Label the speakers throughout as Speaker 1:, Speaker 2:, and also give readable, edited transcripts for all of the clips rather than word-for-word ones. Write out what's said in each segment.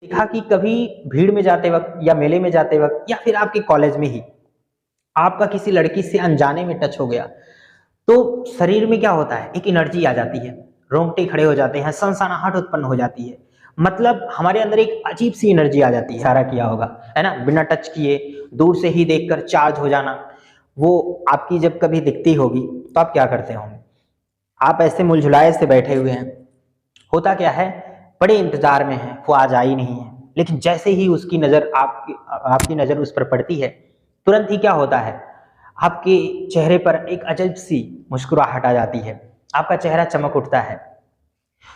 Speaker 1: देखा कि कभी भीड़ में जाते वक्त या मेले में जाते वक्त या फिर आपके कॉलेज में ही आपका किसी लड़की से अनजाने में टच हो गया तो शरीर में क्या होता है, एक एनर्जी आ जाती है, रोंगटे खड़े हो जाते हैं, सनसनाहट उत्पन्न हो जाती है। मतलब हमारे अंदर एक अजीब सी एनर्जी आ जाती है। सारा किया होगा, है ना, बिना टच किए दूर से ही देखकर चार्ज हो जाना। वो आपकी जब कभी दिखती होगी तो आप क्या करते होंगे? आप ऐसे मुलझुलाए से बैठे हुए हैं, होता क्या है, बड़े इंतजार में है, वो आज आई नहीं है। लेकिन जैसे ही उसकी नजर आपकी नजर उस पर पड़ती है, तुरंत ही क्या होता है, आपके चेहरे पर एक अजब सी मुस्कुराहट आ जाती है, आपका चेहरा चमक उठता है।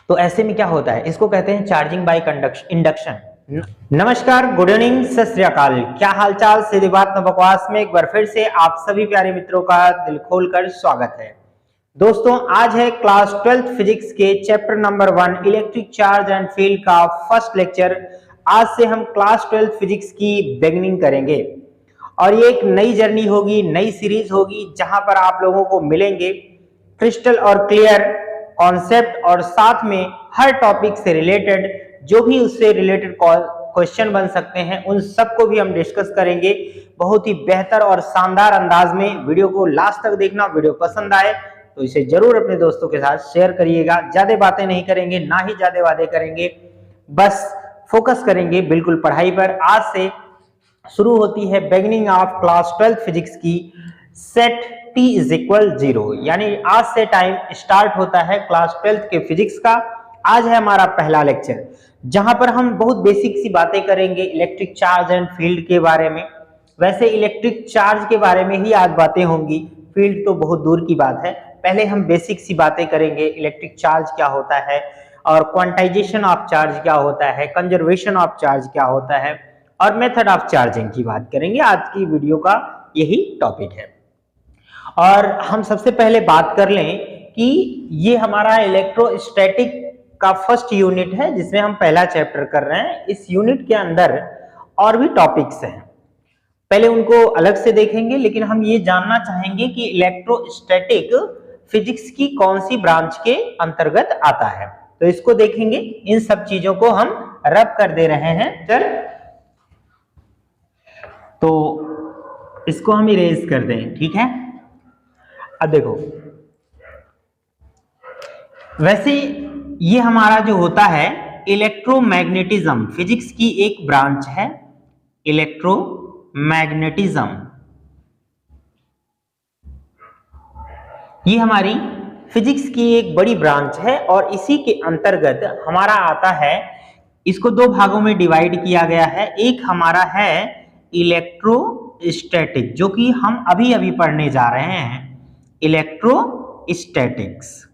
Speaker 1: तो ऐसे में क्या होता है, इसको कहते हैं चार्जिंग बाय इंडक्शन। नमस्कार, गुड इवनिंग, सत श्री अकाल। क्या हालचाल? सीधी बात न बकवास में एक बार फिर से आप सभी प्यारे मित्रों का दिल खोलकर स्वागत है। दोस्तों, आज है क्लास 12th फिजिक्स के chapter number 1 electric charge and field का फर्स्ट लेक्चर। आज से हम क्लास 12th फिजिक्स की बिगिनिंग करेंगे और ये एक नई जर्नी होगी, नई सीरीज होगी, जहां पर आप लोगों को मिलेंगे क्रिस्टल और क्लियर कॉन्सेप्ट और साथ में हर टॉपिक से रिलेटेड जो भी उससे रिलेटेड क्वेश्चन बन सकते हैं उन सबको भी हम डिस्कस करेंगे बहुत ही बेहतर और शानदार अंदाज में। वीडियो को लास्ट तक देखना। वीडियो पसंद आए तो इसे जरूर अपने दोस्तों के साथ शेयर करिएगा। ज्यादा बातें नहीं करेंगे, ना ही ज्यादा वादे करेंगे, बस फोकस करेंगे बिल्कुल पढ़ाई पर। आज से शुरू होती है beginning of class 12th physics की सेट t इज इक्वल 0, यानी आज से टाइम स्टार्ट होता है क्लास 12th के फिजिक्स का। आज है हमारा पहला लेक्चर, जहां पर हम बहुत बेसिक सी बातें करेंगे इलेक्ट्रिक चार्ज एंड फील्ड के बारे में। वैसे इलेक्ट्रिक चार्ज के बारे में ही आज बातें होंगी, फील्ड तो बहुत दूर की बात है। पहले हम बेसिक सी बातें करेंगे, इलेक्ट्रिक चार्ज क्या होता है और क्वांटाइजेशन ऑफ चार्ज क्या होता है, कंजर्वेशन ऑफ चार्ज क्या होता है और मेथड ऑफ चार्जिंग की बात करेंगे। आज की वीडियो का यही टॉपिक है। और हम सबसे पहले बात कर लें कि ये हमारा इलेक्ट्रोस्टैटिक का फर्स्ट यूनिट है जिसमें हम पहला चैप्टर कर रहे हैं। इस यूनिट के अंदर और भी टॉपिक्स हैं, पहले उनको अलग से देखेंगे, लेकिन हम ये जानना चाहेंगे कि इलेक्ट्रोस्टैटिक फिजिक्स की कौन सी ब्रांच के अंतर्गत आता है। तो इसको देखेंगे, इन सब चीजों को हम रब कर दे रहे हैं। चल, तो इसको हम इरेज कर दें, ठीक है। अब देखो, वैसे ये हमारा जो होता है इलेक्ट्रोमैग्नेटिज्म फिजिक्स की एक ब्रांच है। इलेक्ट्रोमैग्नेटिज्म ये हमारी फिजिक्स की एक बड़ी ब्रांच है और इसी के अंतर्गत हमारा आता है। इसको दो भागों में डिवाइड किया गया है। एक हमारा है इलेक्ट्रोस्टैटिक, जो कि हम अभी अभी पढ़ने जा रहे हैं, इलेक्ट्रोस्टैटिक्स,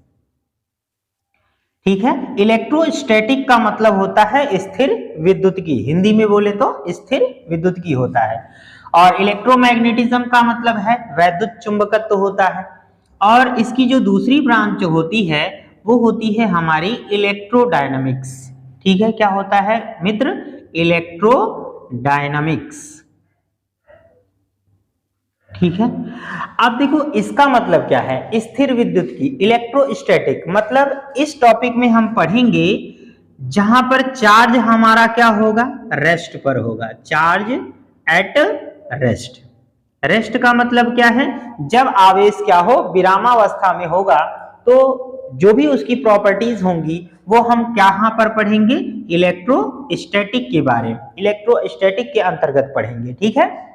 Speaker 1: ठीक है। इलेक्ट्रोस्टैटिक का मतलब होता है स्थिर विद्युत की, हिंदी में बोले तो स्थिर विद्युत की होता है। और इलेक्ट्रोमैग्नेटिज्म का मतलब है वैद्युत चुंबकत्व होता है। और इसकी जो दूसरी ब्रांच जो होती है वो होती है हमारी इलेक्ट्रोडायनामिक्स, ठीक है। क्या होता है मित्र? इलेक्ट्रोडायनामिक्स, ठीक है। अब देखो, इसका मतलब क्या है स्थिर विद्युत की। इलेक्ट्रोस्टैटिक मतलब इस टॉपिक में हम पढ़ेंगे जहां पर चार्ज हमारा क्या होगा, रेस्ट पर होगा। Charge at rest. रेस्ट का मतलब क्या है? जब आवेश क्या हो, विरामावस्था में होगा, तो जो भी उसकी प्रॉपर्टीज होंगी वो हम कहां पर पढ़ेंगे? इलेक्ट्रोस्टैटिक के बारे में, इलेक्ट्रोस्टैटिक के अंतर्गत पढ़ेंगे, ठीक है।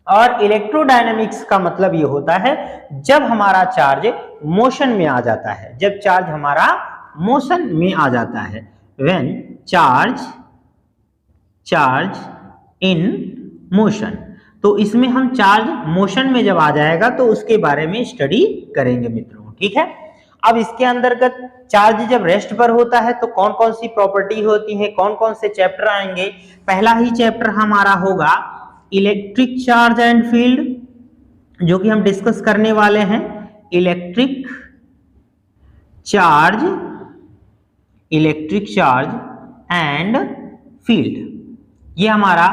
Speaker 1: और इलेक्ट्रोडायनामिक्स का मतलब ये होता है जब हमारा चार्ज मोशन में आ जाता है, जब चार्ज हमारा मोशन में आ जाता है, व्हेन चार्ज इन मोशन। तो इसमें हम चार्ज मोशन में जब आ जाएगा तो उसके बारे में स्टडी करेंगे मित्रों, ठीक है। अब इसके अंतर्गत चार्ज जब रेस्ट पर होता है तो कौन कौन सी प्रॉपर्टी होती है, कौन कौन से चैप्टर आएंगे? पहला ही चैप्टर हमारा होगा इलेक्ट्रिक चार्ज एंड फील्ड, जो कि हम डिस्कस करने वाले हैं। इलेक्ट्रिक चार्ज एंड फील्ड, ये हमारा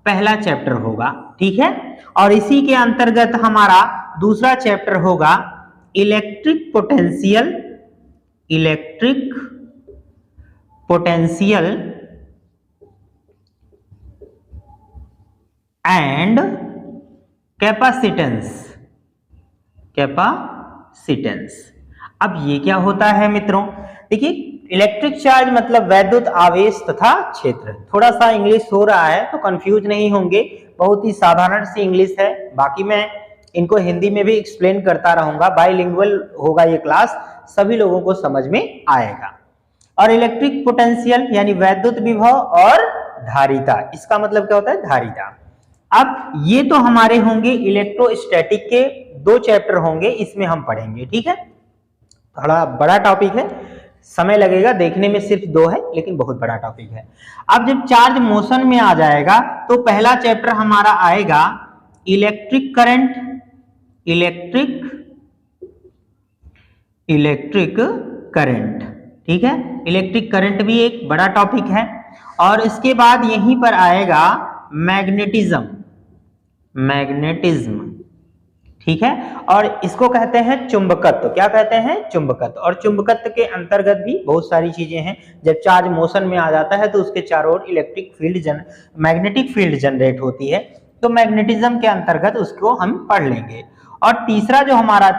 Speaker 1: पहला चैप्टर होगा, ठीक है। और इसी के अंतर्गत हमारा दूसरा चैप्टर होगा electric potential and capacitance. Capacitance, अब ये क्या होता है मित्रों? देखिए, इलेक्ट्रिक चार्ज मतलब वैद्युत आवेश तथा क्षेत्र। थोड़ा सा इंग्लिश हो रहा है तो कंफ्यूज नहीं होंगे, बहुत ही साधारण सी इंग्लिश है। बाकी मैं इनको हिंदी में भी एक्सप्लेन करता रहूंगा, बाइलिंगुअल होगा ये क्लास, सभी लोगों को समझ में आएगा। और इलेक्ट्रिक पोटेंशियल यानी वैद्युत विभव और धारिता, इसका मतलब क्या होता है? धारिता। अब ये तो हमारे होंगे इलेक्ट्रोस्टैटिक के 2 चैप्टर होंगे, इसमें हम पढ़ेंगे, ठीक है। थोड़ा बड़ा टॉपिक है, समय लगेगा, देखने में सिर्फ 2 है लेकिन बहुत बड़ा टॉपिक है। अब जब चार्ज मोशन में आ जाएगा तो पहला चैप्टर हमारा आएगा इलेक्ट्रिक करंट। इलेक्ट्रिक करंट, ठीक है। इलेक्ट्रिक करंट भी एक बड़ा टॉपिक है। और इसके बाद यहीं पर आएगा मैग्नेटिज्म, ठीक है। और इसको कहते हैं चुंबकत्व। क्या कहते हैं? चुंबकत्व। और चुंबकत्व के अंतर्गत भी बहुत सारी चीजें हैं। जब चार्ज मोशन में आ जाता है तो उसके चारों ओर मैग्नेटिक फील्ड जनरेट होती है, तो मैग्नेटिज्म के अंतर्गत उसको हम पढ़ लेंगे। और तीसरा जो हमारा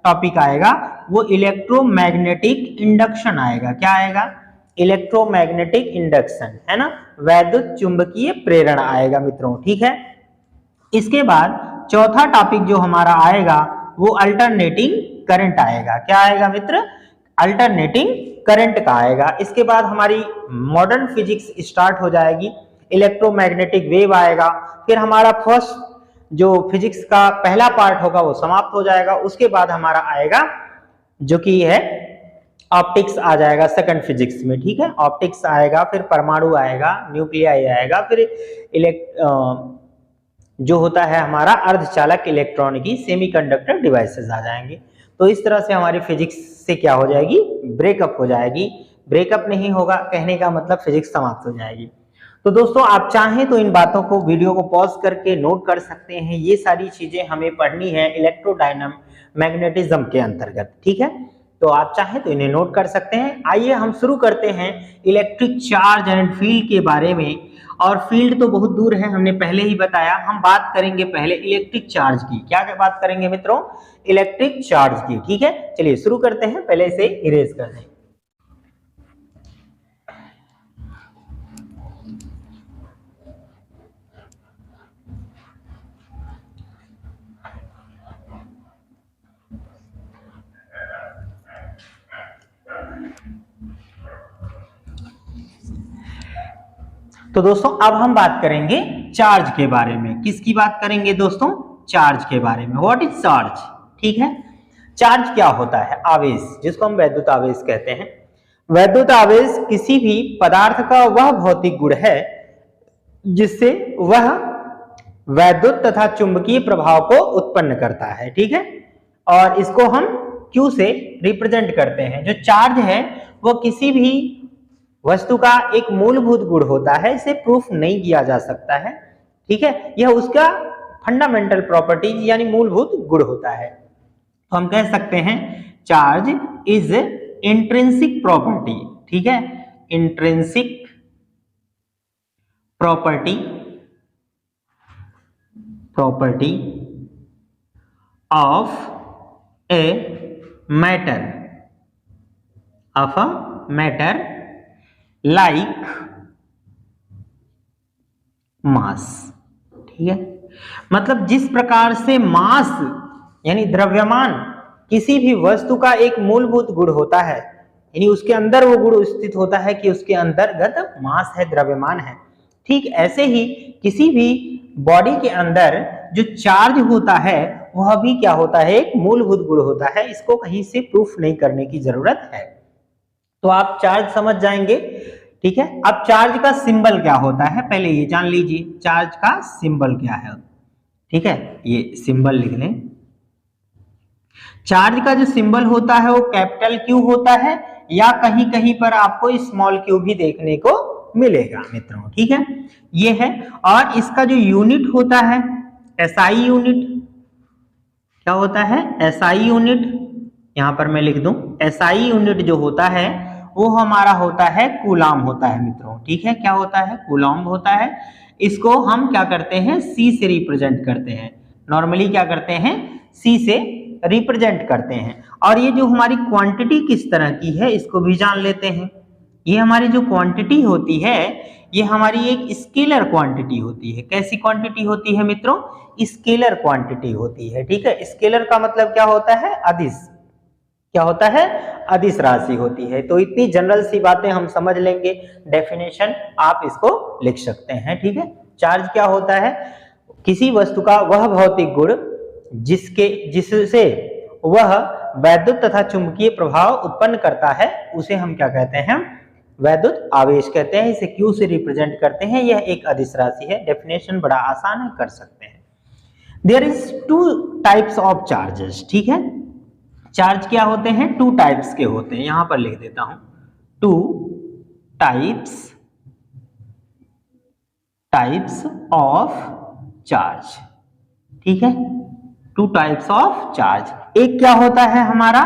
Speaker 1: टॉपिक आएगा वो इलेक्ट्रोमैग्नेटिक इंडक्शन आएगा। क्या आएगा? इलेक्ट्रोमैग्नेटिक इंडक्शन, है ना, वैद्युत चुंबकीय प्रेरण आएगा मित्रों, ठीक है। इसके बाद चौथा टॉपिक जो हमारा आएगा वो अल्टरनेटिंग करंट आएगा। क्या आएगा मित्र? अल्टरनेटिंग करंट का आएगा। इसके बाद हमारी मॉडर्न फिजिक्स स्टार्ट हो जाएगी, इलेक्ट्रोमैग्नेटिक वेव आएगा। फिर हमारा फर्स्ट जो फिजिक्स का पहला पार्ट होगा वो समाप्त हो जाएगा। उसके बाद हमारा आएगा जो कि है ऑप्टिक्स आ जाएगा सेकंड फिजिक्स में, ठीक है। ऑप्टिक्स आएगा, फिर परमाणु आएगा, न्यूक्लियाई आएगा, फिर जो होता है हमारा अर्धचालक इलेक्ट्रॉनिकी सेमीकंडक्टर डिवाइसेस आ जाएंगे। तो इस तरह से हमारी फिजिक्स से क्या हो जाएगी? ब्रेकअप हो जाएगी। ब्रेकअप नहीं होगा, कहने का मतलब फिजिक्स समाप्त हो जाएगी। तो दोस्तों, आप चाहें तो इन बातों को, वीडियो को पॉज करके नोट कर सकते हैं। ये सारी चीजें हमें पढ़नी है मैग्नेटिज्म के अंतर्गत, ठीक है। तो आप चाहें तो इन्हें नोट कर सकते हैं। आइए हम शुरू करते हैं इलेक्ट्रिक चार्ज एंड फील्ड के बारे में। और फील्ड तो बहुत दूर है, हमने पहले ही बताया। हम बात करेंगे पहले इलेक्ट्रिक चार्ज की। क्या बात करेंगे मित्रों? इलेक्ट्रिक चार्ज की, ठीक है। चलिए शुरू करते हैं, पहले इसे इरेज कर दें। तो दोस्तों, अब हम बात करेंगे चार्ज के बारे में। किसकी बात करेंगे दोस्तों? चार्ज के बारे में। What is charge? ठीक है। चार्ज क्या होता है? आवेश, जिसको हम वैद्युत आवेश कहते हैं। वैद्युत आवेश किसी भी पदार्थ का वह भौतिक गुण है जिससे वह वैद्युत तथा चुंबकीय प्रभाव को उत्पन्न करता है, ठीक है। और इसको हम Q से रिप्रेजेंट करते हैं। जो चार्ज है वो किसी भी वस्तु का एक मूलभूत गुण होता है, इसे प्रूफ नहीं किया जा सकता है, ठीक है। यह उसका फंडामेंटल प्रॉपर्टी यानी मूलभूत गुण होता है। तो हम कह सकते हैं चार्ज इज इंट्रिंसिक प्रॉपर्टी, ठीक है। Intrinsic property of a matter like mass, ठीक है। मतलब जिस प्रकार से मास यानी द्रव्यमान किसी भी वस्तु का एक मूलभूत गुण होता है, यानी उसके अंदर वो गुण स्थित होता है कि उसके अंतर्गत मास है, द्रव्यमान है, ठीक ऐसे ही किसी भी बॉडी के अंदर जो चार्ज होता है वह भी क्या होता है? एक मूलभूत गुण होता है। इसको कहीं से प्रूफ नहीं करने की जरूरत है। तो आप चार्ज समझ जाएंगे, ठीक है। अब चार्ज का सिंबल क्या होता है पहले ये जान लीजिए। चार्ज का सिंबल क्या है, ठीक है, ये सिंबल लिख लें। चार्ज का जो सिंबल होता है वो कैपिटल Q होता है, या कहीं कहीं पर आपको स्मॉल q भी देखने को मिलेगा मित्रों, ठीक है, ये है। और इसका जो यूनिट होता है SI यूनिट, क्या होता है? SI यूनिट, यहां पर मैं लिख दूं SI यूनिट जो होता है वो हमारा होता है कूलाम होता है मित्रों, ठीक है, क्या होता है, कूलॉम्ब होता है। इसको हम क्या करते हैं, सी से रिप्रेजेंट करते हैं, नॉर्मली क्या करते हैं, सी से रिप्रेजेंट करते हैं। और ये जो हमारी क्वांटिटी किस तरह की है इसको भी जान लेते हैं। ये हमारी जो क्वांटिटी होती है ये हमारी एक स्केलर क्वांटिटी होती है। कैसी क्वांटिटी होती है मित्रों, स्केलर क्वांटिटी होती है, ठीक है। स्केलर का मतलब क्या होता है, अदिश, क्या होता है, अदिश राशि होती है। तो इतनी जनरल सी बातें हम समझ लेंगे, डेफिनेशन आप इसको लिख सकते हैं, ठीक है। चार्ज क्या होता है, किसी वस्तु का वह भौतिक गुण जिससे वह वैद्युत तथा चुंबकीय प्रभाव उत्पन्न करता है उसे हम क्या कहते हैं, वैद्युत आवेश कहते हैं। इसे Q से रिप्रेजेंट करते हैं, यह एक अदिश राशि है। डेफिनेशन बड़ा आसान है, कर सकते हैं। There is 2 types of charges, ठीक है। चार्ज क्या होते हैं, 2 टाइप्स के होते हैं, यहां पर लिख देता हूं, 2 टाइप्स ऑफ चार्ज, ठीक है। 2 टाइप्स ऑफ चार्ज। एक क्या होता है हमारा,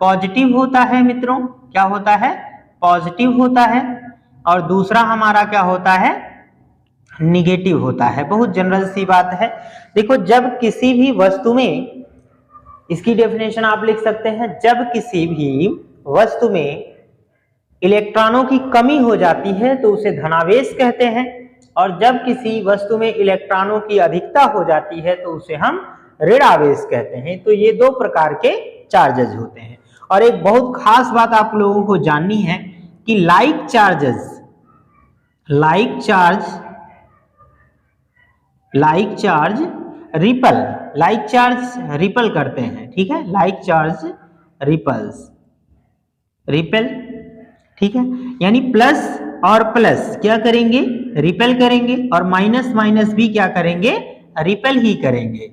Speaker 1: पॉजिटिव होता है मित्रों, क्या होता है, पॉजिटिव होता है। और दूसरा हमारा क्या होता है, निगेटिव होता है। बहुत जनरल सी बात है। देखो, जब किसी भी वस्तु में, इसकी डेफिनेशन आप लिख सकते हैं, जब किसी भी वस्तु में इलेक्ट्रॉनों की कमी हो जाती है तो उसे धनावेश कहते हैं, और जब किसी वस्तु में इलेक्ट्रॉनों की अधिकता हो जाती है तो उसे हम ऋणावेश कहते हैं। तो ये 2 प्रकार के चार्जेस होते हैं। और एक बहुत खास बात आप लोगों को जाननी है कि लाइक चार्ज रिपल करते हैं, ठीक है। लाइक चार्ज रिपेल, ठीक है। यानी प्लस और प्लस क्या करेंगे, रिपेल करेंगे, और माइनस माइनस भी क्या करेंगे, रिपेल ही करेंगे,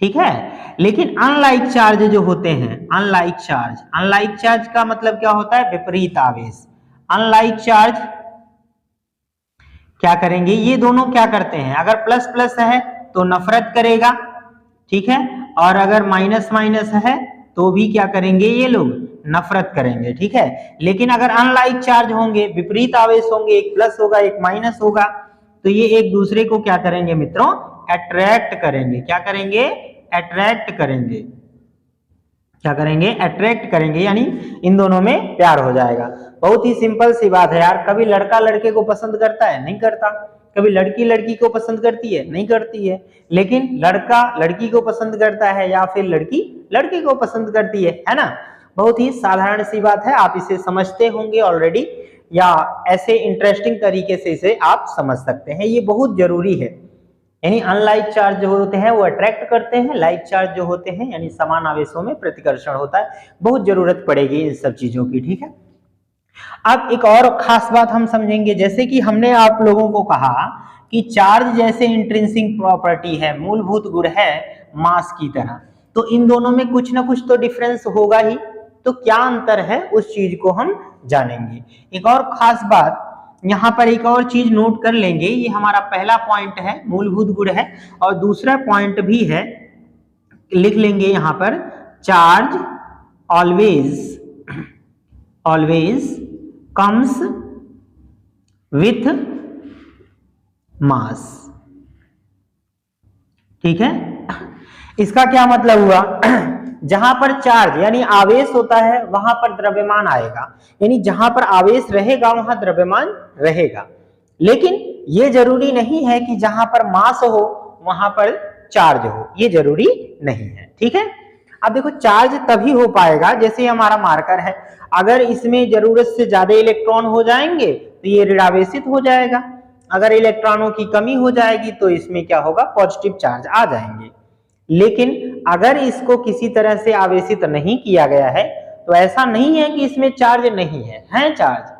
Speaker 1: ठीक है। लेकिन अनलाइक चार्ज जो होते हैं, अनलाइक चार्ज का मतलब क्या होता है, विपरीत आवेश। अनलाइक चार्ज क्या करेंगे, ये दोनों क्या करते हैं, अगर प्लस प्लस है तो नफरत करेगा, ठीक है, और अगर माइनस माइनस है तो भी क्या करेंगे, ये लोग नफरत करेंगे, ठीक है। लेकिन अगर अनलाइक चार्ज होंगे, विपरीत आवेश होंगे, एक प्लस होगा एक माइनस होगा, तो ये एक दूसरे को क्या करेंगे मित्रों, अट्रैक्ट करेंगे। क्या करेंगे, अट्रैक्ट करेंगे, क्या करेंगे, अट्रैक्ट करेंगे, यानी इन दोनों में प्यार हो जाएगा। बहुत ही सिंपल सी बात है यार। कभी लड़का लड़के को पसंद करता है, नहीं करता। कभी लड़की लड़की को पसंद करती है, नहीं करती है। लेकिन लड़का लड़की को पसंद करता है या फिर लड़की लड़के को पसंद करती है ना। बहुत ही साधारण सी बात है, आप इसे समझते होंगे ऑलरेडी, या ऐसे इंटरेस्टिंग तरीके से इसे आप समझ सकते हैं। ये बहुत जरूरी है। यानी अनलाइक चार्ज जो होते हैं वो अट्रैक्ट करते हैं, लाइक चार्ज जो होते हैं यानी समान आवेशों में प्रतिकर्षण होता है। बहुत जरूरत पड़ेगी इन सब चीजों की, ठीक है। अब एक और खास बात हम समझेंगे, जैसे कि हमने आप लोगों को कहा कि चार्ज जैसे इंट्रिंसिक प्रॉपर्टी है, मूलभूत गुण है मास की तरह, तो इन दोनों में कुछ ना कुछ तो डिफरेंस होगा ही। तो क्या अंतर है उस चीज को हम जानेंगे। एक और खास बात यहाँ पर एक और चीज नोट कर लेंगे, ये हमारा पहला पॉइंट है, मूलभूत गुण है, और दूसरा पॉइंट भी है, लिख लेंगे यहाँ पर, charge always comes with mass, ठीक है। इसका क्या मतलब हुआ, जहां पर चार्ज यानी आवेश होता है वहां पर द्रव्यमान आएगा, यानी जहां पर आवेश रहेगा वहां द्रव्यमान रहेगा। लेकिन ये जरूरी नहीं है कि जहां पर मास हो वहां पर चार्ज हो, ये जरूरी नहीं है, ठीक है। अब देखो, चार्ज तभी हो पाएगा, जैसे हमारा मार्कर है, अगर इसमें जरूरत से ज्यादा इलेक्ट्रॉन हो जाएंगे तो ये ऋणावेशित हो जाएगा, अगर इलेक्ट्रॉनों की कमी हो जाएगी तो इसमें क्या होगा, पॉजिटिव चार्ज आ जाएंगे। लेकिन अगर इसको किसी तरह से आवेशित नहीं किया गया है तो ऐसा नहीं है कि इसमें चार्ज नहीं है चार्ज,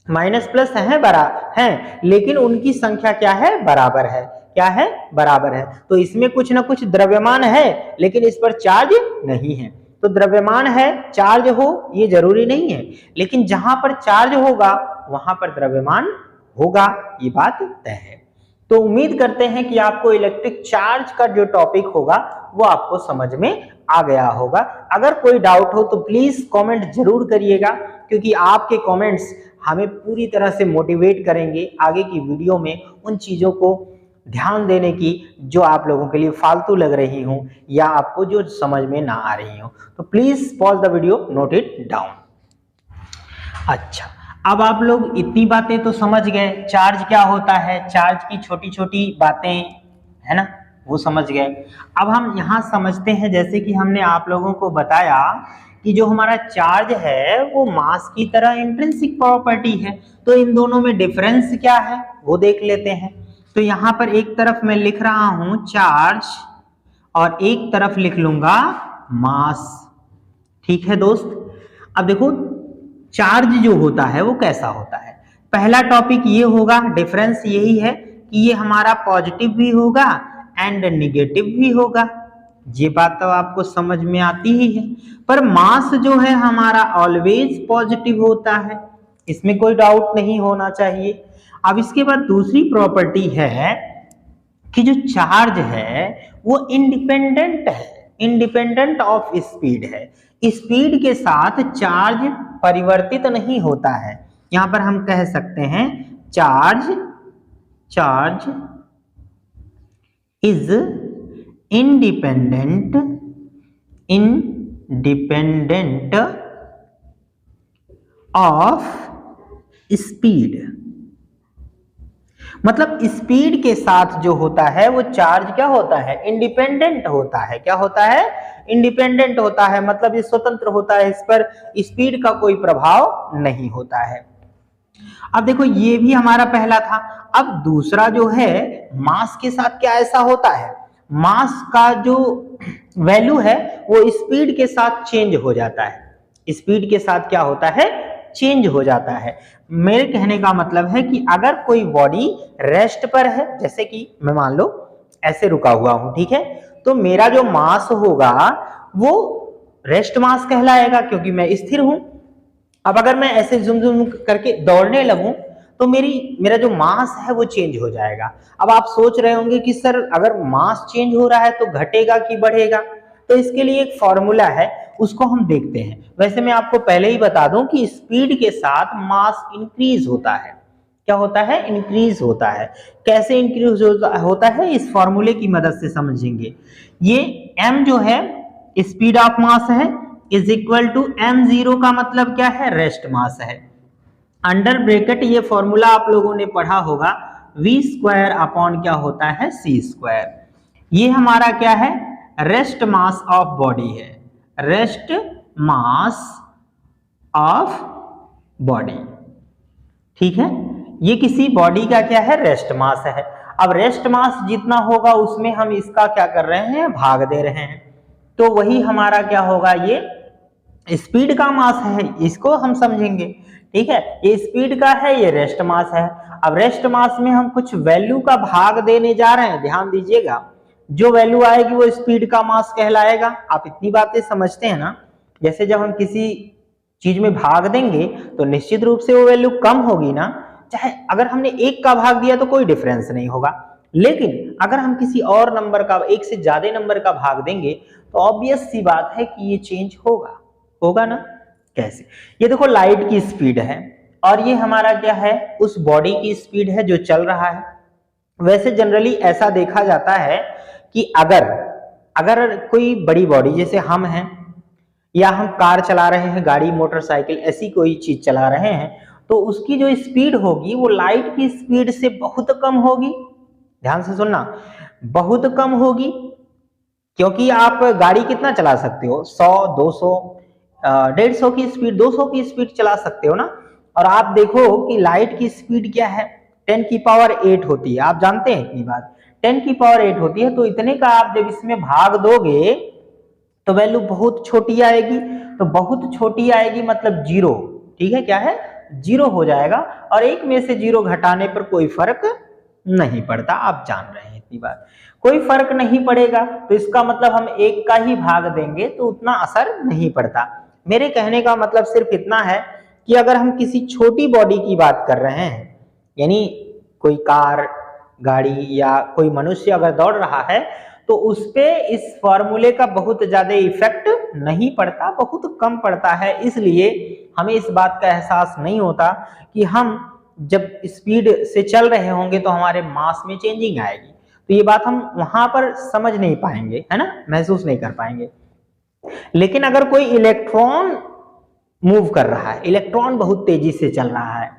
Speaker 1: माइनस प्लस है बराबर है, लेकिन उनकी संख्या क्या है, बराबर है। क्या है, बराबर है। तो इसमें कुछ ना कुछ द्रव्यमान है लेकिन इस पर चार्ज नहीं है। तो द्रव्यमान है, चार्ज हो ये जरूरी नहीं है, लेकिन जहां पर चार्ज होगा वहां पर द्रव्यमान होगा, ये बात तय है। तो उम्मीद करते हैं कि आपको इलेक्ट्रिक चार्ज का जो टॉपिक होगा वो आपको समझ में आ गया होगा। अगर कोई डाउट हो तो प्लीज कमेंट जरूर करिएगा, क्योंकि आपके कमेंट्स हमें पूरी तरह से मोटिवेट करेंगे आगे की वीडियो में उन चीज़ों को ध्यान देने की जो आप लोगों के लिए फालतू लग रही हूँ या आपको जो समझ में ना आ रही हो। तो please pause the video, note it down. अच्छा, अब आप लोग इतनी बातें तो समझ गए, चार्ज क्या होता है, चार्ज की छोटी छोटी बातें है ना, वो समझ गए। अब हम यहाँ समझते हैं, जैसे कि हमने आप लोगों को बताया कि जो हमारा चार्ज है वो मास की तरह इंट्रिंसिक प्रॉपर्टी है, तो इन दोनों में डिफरेंस क्या है वो देख लेते हैं। तो यहाँ पर एक तरफ मैं लिख रहा हूं चार्ज और एक तरफ लिख लूंगा मास। ठीक है दोस्त, अब देखो चार्ज जो होता है वो कैसा होता है। पहला टॉपिक ये होगा, डिफरेंस यही है कि ये हमारा पॉजिटिव भी होगा एंड निगेटिव भी होगा। ये बात तो आपको समझ में आती ही है। पर मास जो है हमारा ऑलवेज पॉजिटिव होता है, इसमें कोई डाउट नहीं होना चाहिए। अब इसके बाद दूसरी प्रॉपर्टी है कि जो चार्ज है वो इंडिपेंडेंट है, इंडिपेंडेंट ऑफ स्पीड है। स्पीड के साथ चार्ज परिवर्तित नहीं होता है। यहां पर हम कह सकते हैं charge is independent of speed. मतलब स्पीड के साथ जो होता है वो चार्ज क्या होता है, इंडिपेंडेंट होता है। क्या होता है, इंडिपेंडेंट होता है, मतलब ये स्वतंत्र होता है, इस पर स्पीड का कोई प्रभाव नहीं होता है। अब देखो ये भी हमारा पहला था। अब दूसरा जो है मास के साथ क्या ऐसा होता है, मास का जो वैल्यू है वो स्पीड के साथ चेंज हो जाता है। स्पीड के साथ क्या होता है, चेंज हो जाता है। मेरे कहने का मतलब है कि अगर कोई बॉडी रेस्ट पर है, जैसे कि मैं मान लो ऐसे रुका हुआ हूं, ठीक है, तो मेरा जो मास होगा वो रेस्ट मास कहलाएगा क्योंकि मैं स्थिर हूं। अब अगर मैं ऐसे जुम जुम करके दौड़ने लगूं तो मेरा जो मास है वो चेंज हो जाएगा। अब आप सोच रहे होंगे कि सर अगर मास चेंज हो रहा है तो घटेगा कि बढ़ेगा, तो इसके लिए एक फॉर्मूला है, उसको हम देखते हैं। वैसे मैं आपको पहले ही बता दूं कि स्पीड के साथ मास इंक्रीज होता है। क्या होता है, इंक्रीज होता है। कैसे इंक्रीज होता है, इस फॉर्मूले की मदद से समझेंगे। ये m जो है स्पीड ऑफ मास है इज इक्वल टू m0 का मतलब क्या है, रेस्ट मास है। अंडर ब्रैकेट ये फॉर्मूला आप लोगों ने पढ़ा होगा, v स्क्वायर अपॉन क्या होता है, c स्क्वायर। ये हमारा क्या है, रेस्ट मास ऑफ बॉडी है, रेस्ट मास ऑफ बॉडी। ठीक है, ये किसी बॉडी का क्या है, रेस्ट मास है। अब रेस्ट मास जितना होगा उसमें हम इसका क्या कर रहे हैं, भाग दे रहे हैं, तो वही हमारा क्या होगा, ये स्पीड का मास है, इसको हम समझेंगे। ठीक है, ये स्पीड का है, ये रेस्ट मास है। अब रेस्ट मास में हम कुछ वैल्यू का भाग देने जा रहे हैं, ध्यान दीजिएगा, जो वैल्यू आएगी वो स्पीड का मास कहलाएगा। आप इतनी बातें समझते हैं ना, जैसे जब हम किसी चीज में भाग देंगे तो निश्चित रूप से वो वैल्यू कम होगी ना, चाहे अगर हमने 1 का भाग दिया तो कोई डिफरेंस नहीं होगा, लेकिन अगर हम किसी और नंबर का, 1 से ज्यादा नंबर का भाग देंगे तो ऑब्वियस सी बात है कि ये चेंज होगा ना। कैसे, ये देखो लाइट की स्पीड है और ये हमारा क्या है, उस बॉडी की स्पीड है जो चल रहा है। वैसे जनरली ऐसा देखा जाता है कि अगर कोई बड़ी बॉडी जैसे हम हैं, या हम कार चला रहे हैं, गाड़ी मोटरसाइकिल ऐसी कोई चीज चला रहे हैं, तो उसकी जो स्पीड होगी वो लाइट की स्पीड से बहुत कम होगी। ध्यान से सुनना, बहुत कम होगी, क्योंकि आप गाड़ी कितना चला सकते हो, 100, 200, 150 की स्पीड, 200 की स्पीड चला सकते हो ना। और आप देखो कि लाइट की स्पीड क्या है, 10 की पावर 8 होती है। आप जानते हैं इतनी बात, 10 की पावर 8 होती है। तो इतने का आप जब इसमें भाग दोगे तो वैल्यू बहुत छोटी आएगी, तो बहुत छोटी आएगी मतलब 0। ठीक है, क्या है, 0 हो जाएगा, और 1 में से 0 घटाने पर कोई फर्क नहीं पड़ता। आप जान रहे हैं इतनी बात, कोई फर्क नहीं पड़ेगा, तो इसका मतलब हम 1 का ही भाग देंगे तो उतना असर नहीं पड़ता। मेरे कहने का मतलब सिर्फ इतना है कि अगर हम किसी छोटी बॉडी की बात कर रहे हैं, यानी कोई कार, गाड़ी या कोई मनुष्य अगर दौड़ रहा है, तो उस पे इस फॉर्मूले का बहुत ज्यादा इफेक्ट नहीं पड़ता, बहुत कम पड़ता है। इसलिए हमें इस बात का एहसास नहीं होता कि हम जब स्पीड से चल रहे होंगे तो हमारे मास में चेंजिंग आएगी। तो ये बात हम वहां पर समझ नहीं पाएंगे, है ना, महसूस नहीं कर पाएंगे। लेकिन अगर कोई इलेक्ट्रॉन मूव कर रहा है, इलेक्ट्रॉन बहुत तेजी से चल रहा है,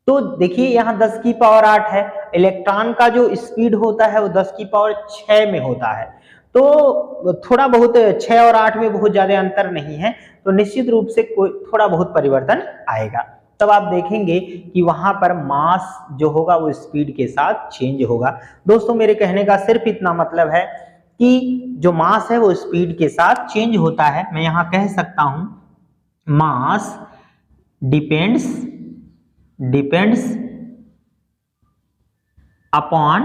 Speaker 1: तो देखिए यहाँ 10 की पावर 8 है, इलेक्ट्रॉन का जो स्पीड होता है वो 10 की पावर 6 में होता है। तो थोड़ा बहुत 6 और 8 में बहुत ज्यादा अंतर नहीं है, तो निश्चित रूप से कोई थोड़ा बहुत परिवर्तन आएगा। तब आप देखेंगे कि वहां पर मास जो होगा वो स्पीड के साथ चेंज होगा। दोस्तों मेरे कहने का सिर्फ इतना मतलब है कि जो मास है वो स्पीड के साथ चेंज होता है। मैं यहां कह सकता हूं मास डिपेंड्स अपॉन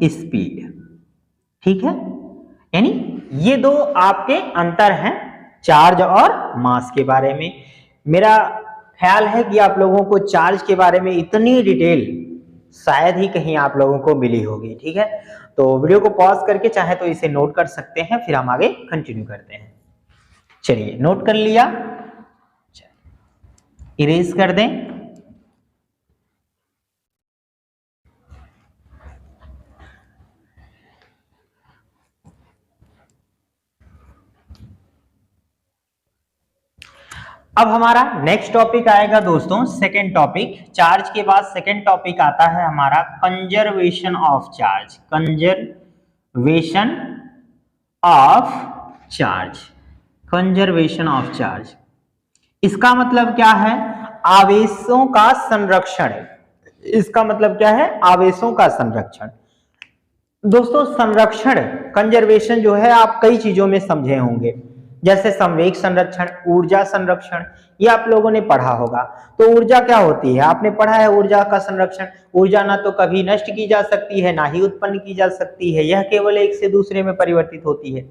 Speaker 1: स्पीड, ठीक है। यानी ये दो आपके अंतर हैं चार्ज और मास के बारे में। मेरा ख्याल है कि आप लोगों को चार्ज के बारे में इतनी डिटेल शायद ही कहीं आप लोगों को मिली होगी, ठीक है। तो वीडियो को पॉज करके चाहे तो इसे नोट कर सकते हैं, फिर हम आगे कंटिन्यू करते हैं। चलिए नोट कर लिया, इरेज कर दें। अब हमारा नेक्स्ट टॉपिक आएगा दोस्तों, सेकेंड टॉपिक। चार्ज के बाद सेकेंड टॉपिक आता है हमारा conservation of charge. Conservation of charge, conservation of charge, इसका मतलब क्या है? आवेशों का संरक्षण। इसका मतलब क्या है? आवेशों का संरक्षण। दोस्तों संरक्षण, कंजर्वेशन जो है आप कई चीजों में समझे होंगे, जैसे संवेग संरक्षण, ऊर्जा संरक्षण, ये आप लोगों ने पढ़ा होगा। तो ऊर्जा क्या होती है? आपने पढ़ा है ऊर्जा का संरक्षण। ऊर्जा ना तो कभी नष्ट की जा सकती है, ना ही उत्पन्न की जा सकती है, यह केवल एक से दूसरे में परिवर्तित होती है।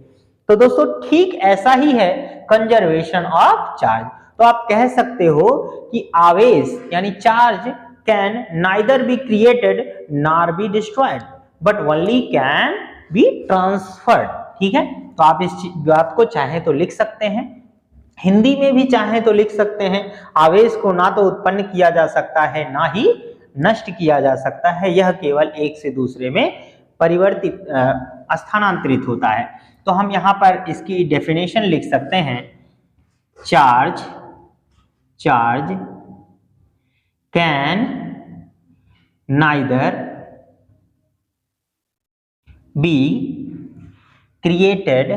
Speaker 1: तो दोस्तों ठीक ऐसा ही है कंजर्वेशन ऑफ चार्ज। तो आप कह सकते हो कि आवेश यानी charge can neither be created nor be destroyed but only can be transferred, ठीक है। तो आप इस बात को चाहे तो लिख सकते हैं, हिंदी में भी चाहे तो लिख सकते हैं, आवेश को ना तो उत्पन्न किया जा सकता है ना ही नष्ट किया जा सकता है, यह केवल एक से दूसरे में परिवर्तित स्थानांतरित होता है। तो हम यहां पर इसकी डेफिनेशन लिख सकते हैं, charge can neither be created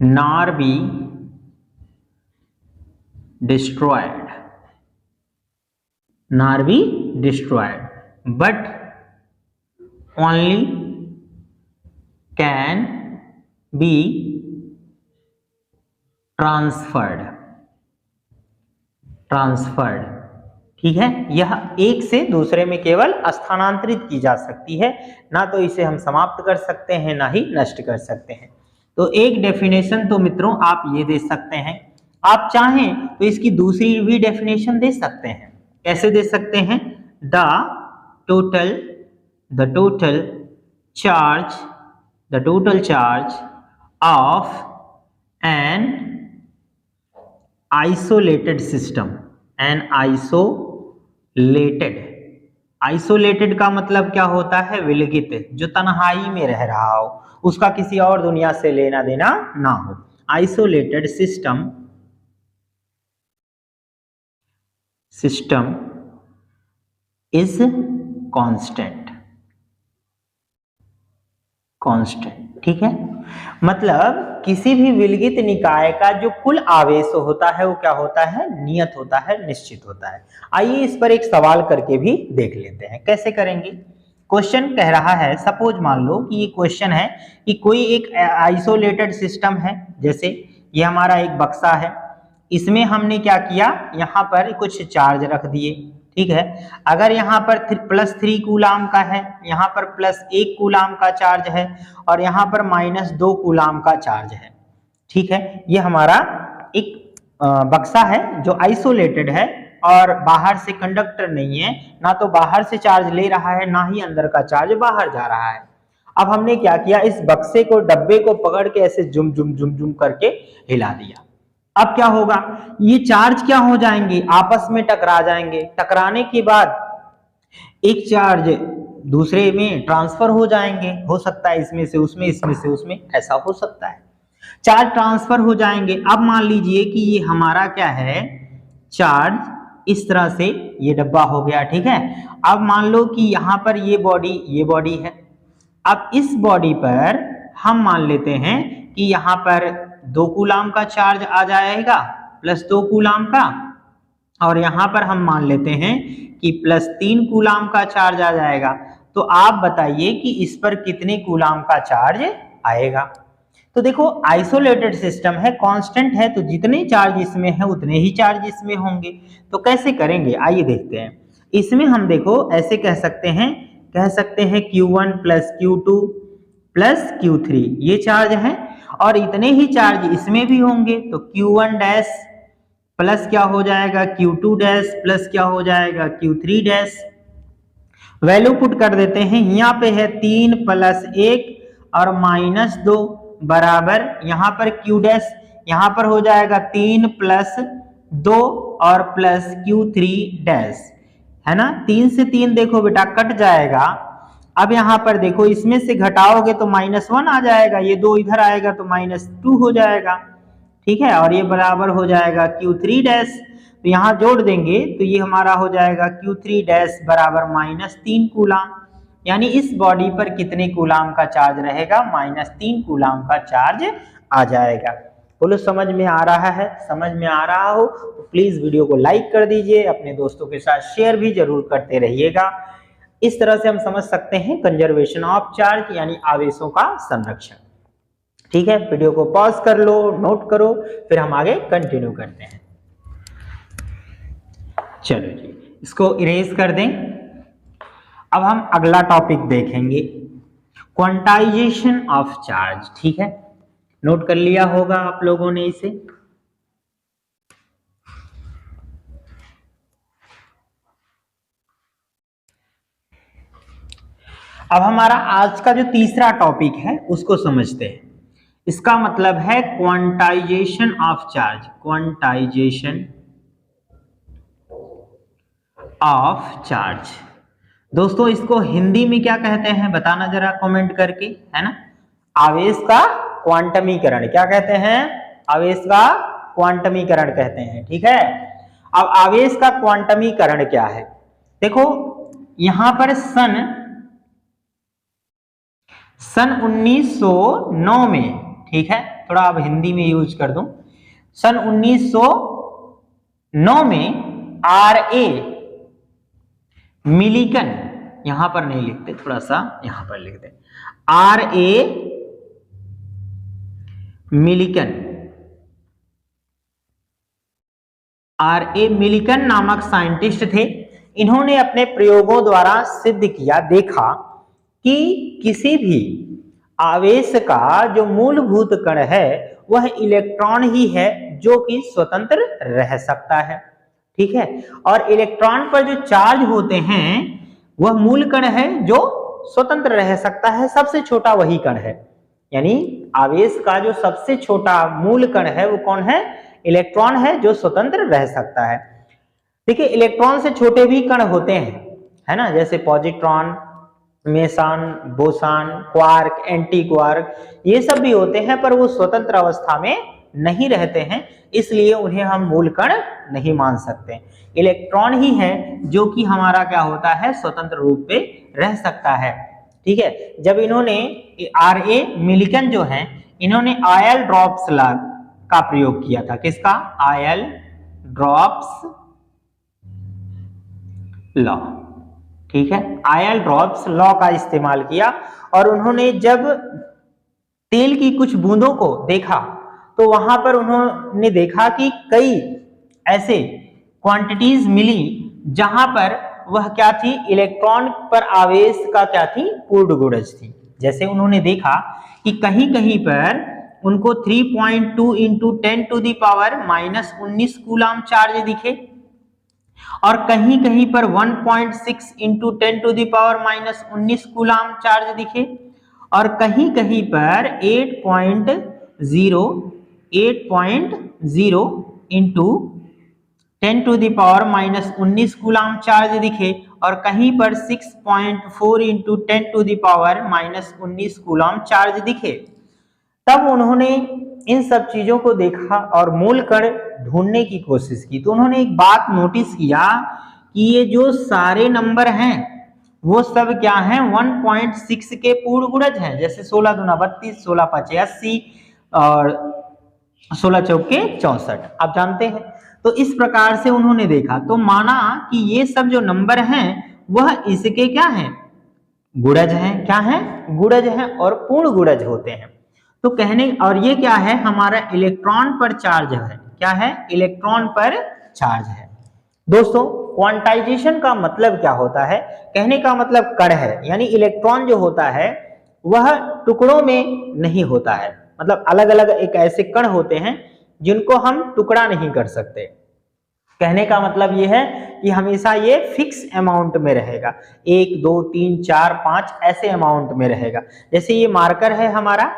Speaker 1: nor be destroyed but only can be transferred, ठीक है। यह एक से दूसरे में केवल स्थानांतरित की जा सकती है, ना तो इसे हम समाप्त कर सकते हैं ना ही नष्ट कर सकते हैं। तो एक डेफिनेशन तो मित्रों आप ये दे सकते हैं। आप चाहें तो इसकी दूसरी भी डेफिनेशन दे सकते हैं। कैसे दे सकते हैं? The total charge of an isolated system, an isolated का मतलब क्या होता है? विलगित, जो तन्हाई में रह रहा हो, उसका किसी और दुनिया से लेना देना ना हो। आइसोलेटेड सिस्टम इज कांस्टेंट, ठीक है। मतलब किसी भी विलगित निकाय का जो कुल आवेश होता है वो क्या होता है? नियत होता है, निश्चित होता है। आइए इस पर एक सवाल करके भी देख लेते हैं। कैसे करेंगे? क्वेश्चन कह रहा है, सपोज मान लो कि ये क्वेश्चन है कि कोई एक आइसोलेटेड सिस्टम है, जैसे ये हमारा एक बक्सा है, इसमें हमने क्या किया, यहाँ पर कुछ चार्ज रख दिए, ठीक है। अगर यहाँ पर +3 कूलाम का है, यहाँ पर +1 कूलाम का चार्ज है और यहाँ पर -2 कूलाम का चार्ज है, ठीक है। ये हमारा एक बक्सा है जो आइसोलेटेड है, और बाहर से कंडक्टर नहीं है, ना तो बाहर से चार्ज ले रहा है ना ही अंदर का चार्ज बाहर जा रहा है। अब हमने क्या किया, इस बक्से को, डब्बे को पकड़ के ऐसे जुम जुम जुम जुम करके हिला दिया। अब क्या होगा, ये चार्ज क्या हो जाएंगे, आपस में टकरा जाएंगे। टकराने के बाद एक चार्ज दूसरे में ट्रांसफर हो जाएंगे, हो सकता है इसमें से उसमें, इसमें से उसमें, ऐसा हो सकता है। चार्ज ट्रांसफर हो जाएंगे। अब मान लीजिए कि ये हमारा क्या है, चार्ज इस तरह से ये डब्बा हो गया, ठीक है। अब मान लो कि यहाँ पर ये बॉडी है। अब इस बॉडी पर हम मान लेते हैं कि यहाँ पर 2 कूलाम का चार्ज आ जाएगा, प्लस 2 कूलाम का, और यहाँ पर हम मान लेते हैं कि प्लस 3 कूलाम का चार्ज आ जाएगा। तो आप बताइए कि इस पर कितने कूलाम का चार्ज आएगा। तो देखो आइसोलेटेड सिस्टम है, कांस्टेंट है, तो जितने चार्ज इसमें है उतने ही चार्ज इसमें होंगे। तो कैसे करेंगे, आइए देखते हैं। इसमें हम देखो ऐसे कह सकते हैं Q1 plus Q2 plus Q3 ये चार्ज है, और इतने ही चार्ज इसमें भी होंगे। तो Q1 डैश प्लस क्या हो जाएगा, Q2 डैश प्लस क्या हो जाएगा, Q3 डैश। वैल्यू पुट कर देते हैं, यहाँ पे है 3 प्लस 1 और माइनस 2 बराबर, यहाँ पर Q डैश, यहाँ पर हो जाएगा 3 प्लस 2 और प्लस Q3 डैश, है ना। 3 से 3 देखो बेटा कट जाएगा। अब यहाँ पर देखो इसमें से घटाओगे तो -1 आ जाएगा, ये 2 इधर आएगा तो -2 हो जाएगा, ठीक है। और ये बराबर हो जाएगा Q3 डैश, तो यहाँ जोड़ देंगे तो ये हमारा हो जाएगा Q3 डैश बराबर -3 कूलाम। यानी इस बॉडी पर कितने कूलाम का चार्ज रहेगा, -3 कूलाम का चार्ज आ जाएगा। बोलो समझ में आ रहा है? समझ में आ रहा हो तो प्लीज वीडियो को लाइक कर दीजिए, अपने दोस्तों के साथ शेयर भी जरूर करते रहिएगा। इस तरह से हम समझ सकते हैं कंजर्वेशन ऑफ चार्ज यानी आवेशों का संरक्षण। ठीक है, वीडियो को पॉज कर लो, नोट करो, फिर हम आगे कंटिन्यू करते हैं। चलो जी, इसको इरेज कर दें। अब हम अगला टॉपिक देखेंगे, क्वांटाइजेशन ऑफ चार्ज। ठीक है, नोट कर लिया होगा आप लोगों ने इसे। अब हमारा आज का जो तीसरा टॉपिक है उसको समझते हैं। इसका मतलब है quantization of charge. Quantization of charge, दोस्तों इसको हिंदी में क्या कहते हैं बताना जरा कमेंट करके, है ना। आवेश का क्वांटमीकरण, क्या कहते हैं, आवेश का क्वांटमीकरण कहते हैं। ठीक है, अब आवेश का क्वांटमीकरण क्या है, देखो यहां पर सन 1909 में, ठीक है, थोड़ा अब हिंदी में यूज कर दूं, सन 1909 में RA मिलिकन, यहां पर नहीं लिखते, थोड़ा सा यहां पर लिखते, RA मिलिकन, RA मिलिकन नामक साइंटिस्ट थे। इन्होंने अपने प्रयोगों द्वारा सिद्ध किया, देखा कि किसी भी आवेश का जो मूलभूत कण है वह इलेक्ट्रॉन ही है जो कि स्वतंत्र रह सकता है। ठीक है, और इलेक्ट्रॉन पर जो चार्ज होते हैं वह मूल कण है जो स्वतंत्र रह सकता है, सबसे छोटा वही कण है। यानी आवेश का जो सबसे छोटा मूल कण है वो कौन है, इलेक्ट्रॉन है जो स्वतंत्र रह सकता है। देखिए इलेक्ट्रॉन से छोटे भी कण होते हैं, है ना, जैसे positron, mason, boson, quark, anti quark, ये सब भी होते हैं, पर वो स्वतंत्र अवस्था में नहीं रहते हैं, इसलिए उन्हें हम मूल कण नहीं मान सकते। इलेक्ट्रॉन ही है जो कि हमारा क्या होता है, स्वतंत्र रूप से रह सकता है। ठीक है, जब इन्होंने RA मिलिकन जो है, इन्होंने आयल ड्रॉप्स लॉ का प्रयोग किया था। किसका, आयल ड्रॉप्स लॉ। ठीक है, आयल ड्रॉप्स लॉ का इस्तेमाल किया, और उन्होंने जब तेल की कुछ बूंदों को देखा तो वहां पर उन्होंने देखा कि कई ऐसे क्वांटिटीज मिली जहां पर वह क्या थी, इलेक्ट्रॉन पर आवेश का क्या थी, पूर्ण गुणज थी। जैसे उन्होंने देखा कि कहीं कहीं पर उनको 3.2 × 10⁻⁻⁻19 कूलाम चार्ज दिखे, और कहीं कहीं पर 1.6 इंटू 10⁻⁻19 कूलाम चार्ज दिखे, और कहीं कहीं पर 8.0 इंटू 10⁻⁻19 कूलाम चार्ज दिखे, और कहीं पर 6.4 इंटू 10⁻⁻19 कूलाम चार्ज दिखे। तब उन्होंने इन सब चीजों को देखा और मूल कण ढूंढने की कोशिश की। तो उन्होंने एक बात नोटिस किया कि ये जो सारे नंबर हैं वो सब क्या हैं, 1.6 के पूर्ण गुणज हैं। जैसे 16 दूना 32, 16 पाँचे 80 और 16 चौके 64, आप जानते हैं। तो इस प्रकार से उन्होंने देखा तो माना कि ये सब जो नंबर हैं वह इसके क्या हैं, गुणज हैं। क्या हैं, गुणज हैं और पूर्ण गुणज होते हैं। तो कहने, और ये क्या है, हमारा इलेक्ट्रॉन पर चार्ज है। क्या है, इलेक्ट्रॉन पर चार्ज है। दोस्तों क्वांटाइजेशन का मतलब क्या होता है, कहने का मतलब कण है, यानी इलेक्ट्रॉन जो होता है वह टुकड़ों में नहीं होता है। मतलब अलग अलग एक ऐसे कण होते हैं जिनको हम टुकड़ा नहीं कर सकते। कहने का मतलब ये है कि हमेशा ये फिक्स अमाउंट में रहेगा, 1 2 3 4 5 ऐसे अमाउंट में रहेगा। जैसे ये मार्कर है हमारा,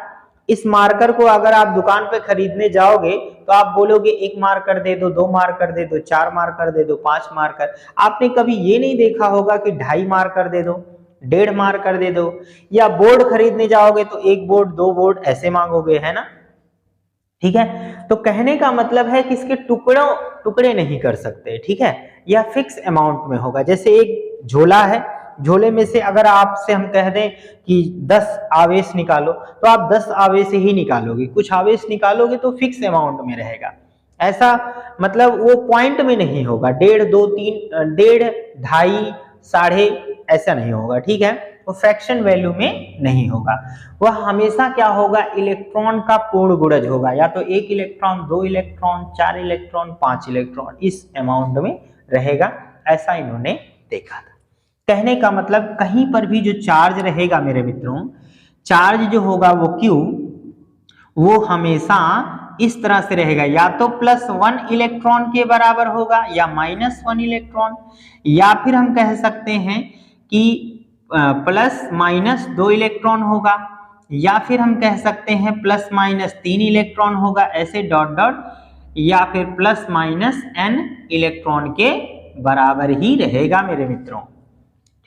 Speaker 1: इस मार्कर को अगर आप दुकान पे खरीदने जाओगे तो आप बोलोगे 1 मार्कर दे दो, 2 मार्कर दे दो, 4 मार्कर दे दो, 5 मार्कर। आपने कभी ये नहीं देखा होगा कि 2.5 मार्कर दे दो, 1.5 मार्कर दे दो। या बोर्ड खरीदने जाओगे तो 1 बोर्ड 2 बोर्ड ऐसे मांगोगे, है ना। ठीक है, तो कहने का मतलब है कि इसके टुकड़े नहीं कर सकते। ठीक है, यह फिक्स अमाउंट में होगा। जैसे एक झोला है, झोले में से अगर आपसे हम कह दें कि 10 आवेश निकालो तो आप 10 आवेश ही निकालोगे, कुछ आवेश निकालोगे तो फिक्स अमाउंट में रहेगा। ऐसा मतलब वो पॉइंट में नहीं होगा, 1.5 2 3 1.5 2.5 साढ़े ऐसा नहीं होगा। ठीक है, वो फ्रैक्शन वैल्यू में नहीं होगा। वह हमेशा क्या होगा, इलेक्ट्रॉन का पूर्ण गुणज होगा, या तो 1 इलेक्ट्रॉन 2 इलेक्ट्रॉन 4 इलेक्ट्रॉन 5 इलेक्ट्रॉन, इस अमाउंट में रहेगा। ऐसा इन्होंने देखा था। कहने का मतलब कहीं पर भी जो चार्ज रहेगा मेरे मित्रों, चार्ज जो होगा वो Q, वो हमेशा इस तरह से रहेगा, या तो +1 इलेक्ट्रॉन के बराबर होगा या -1 इलेक्ट्रॉन, या फिर हम कह सकते हैं कि +-2 इलेक्ट्रॉन होगा, या फिर हम कह सकते हैं +-3 इलेक्ट्रॉन होगा, ऐसे डॉट डॉट, या फिर +-n इलेक्ट्रॉन के बराबर ही रहेगा मेरे मित्रों।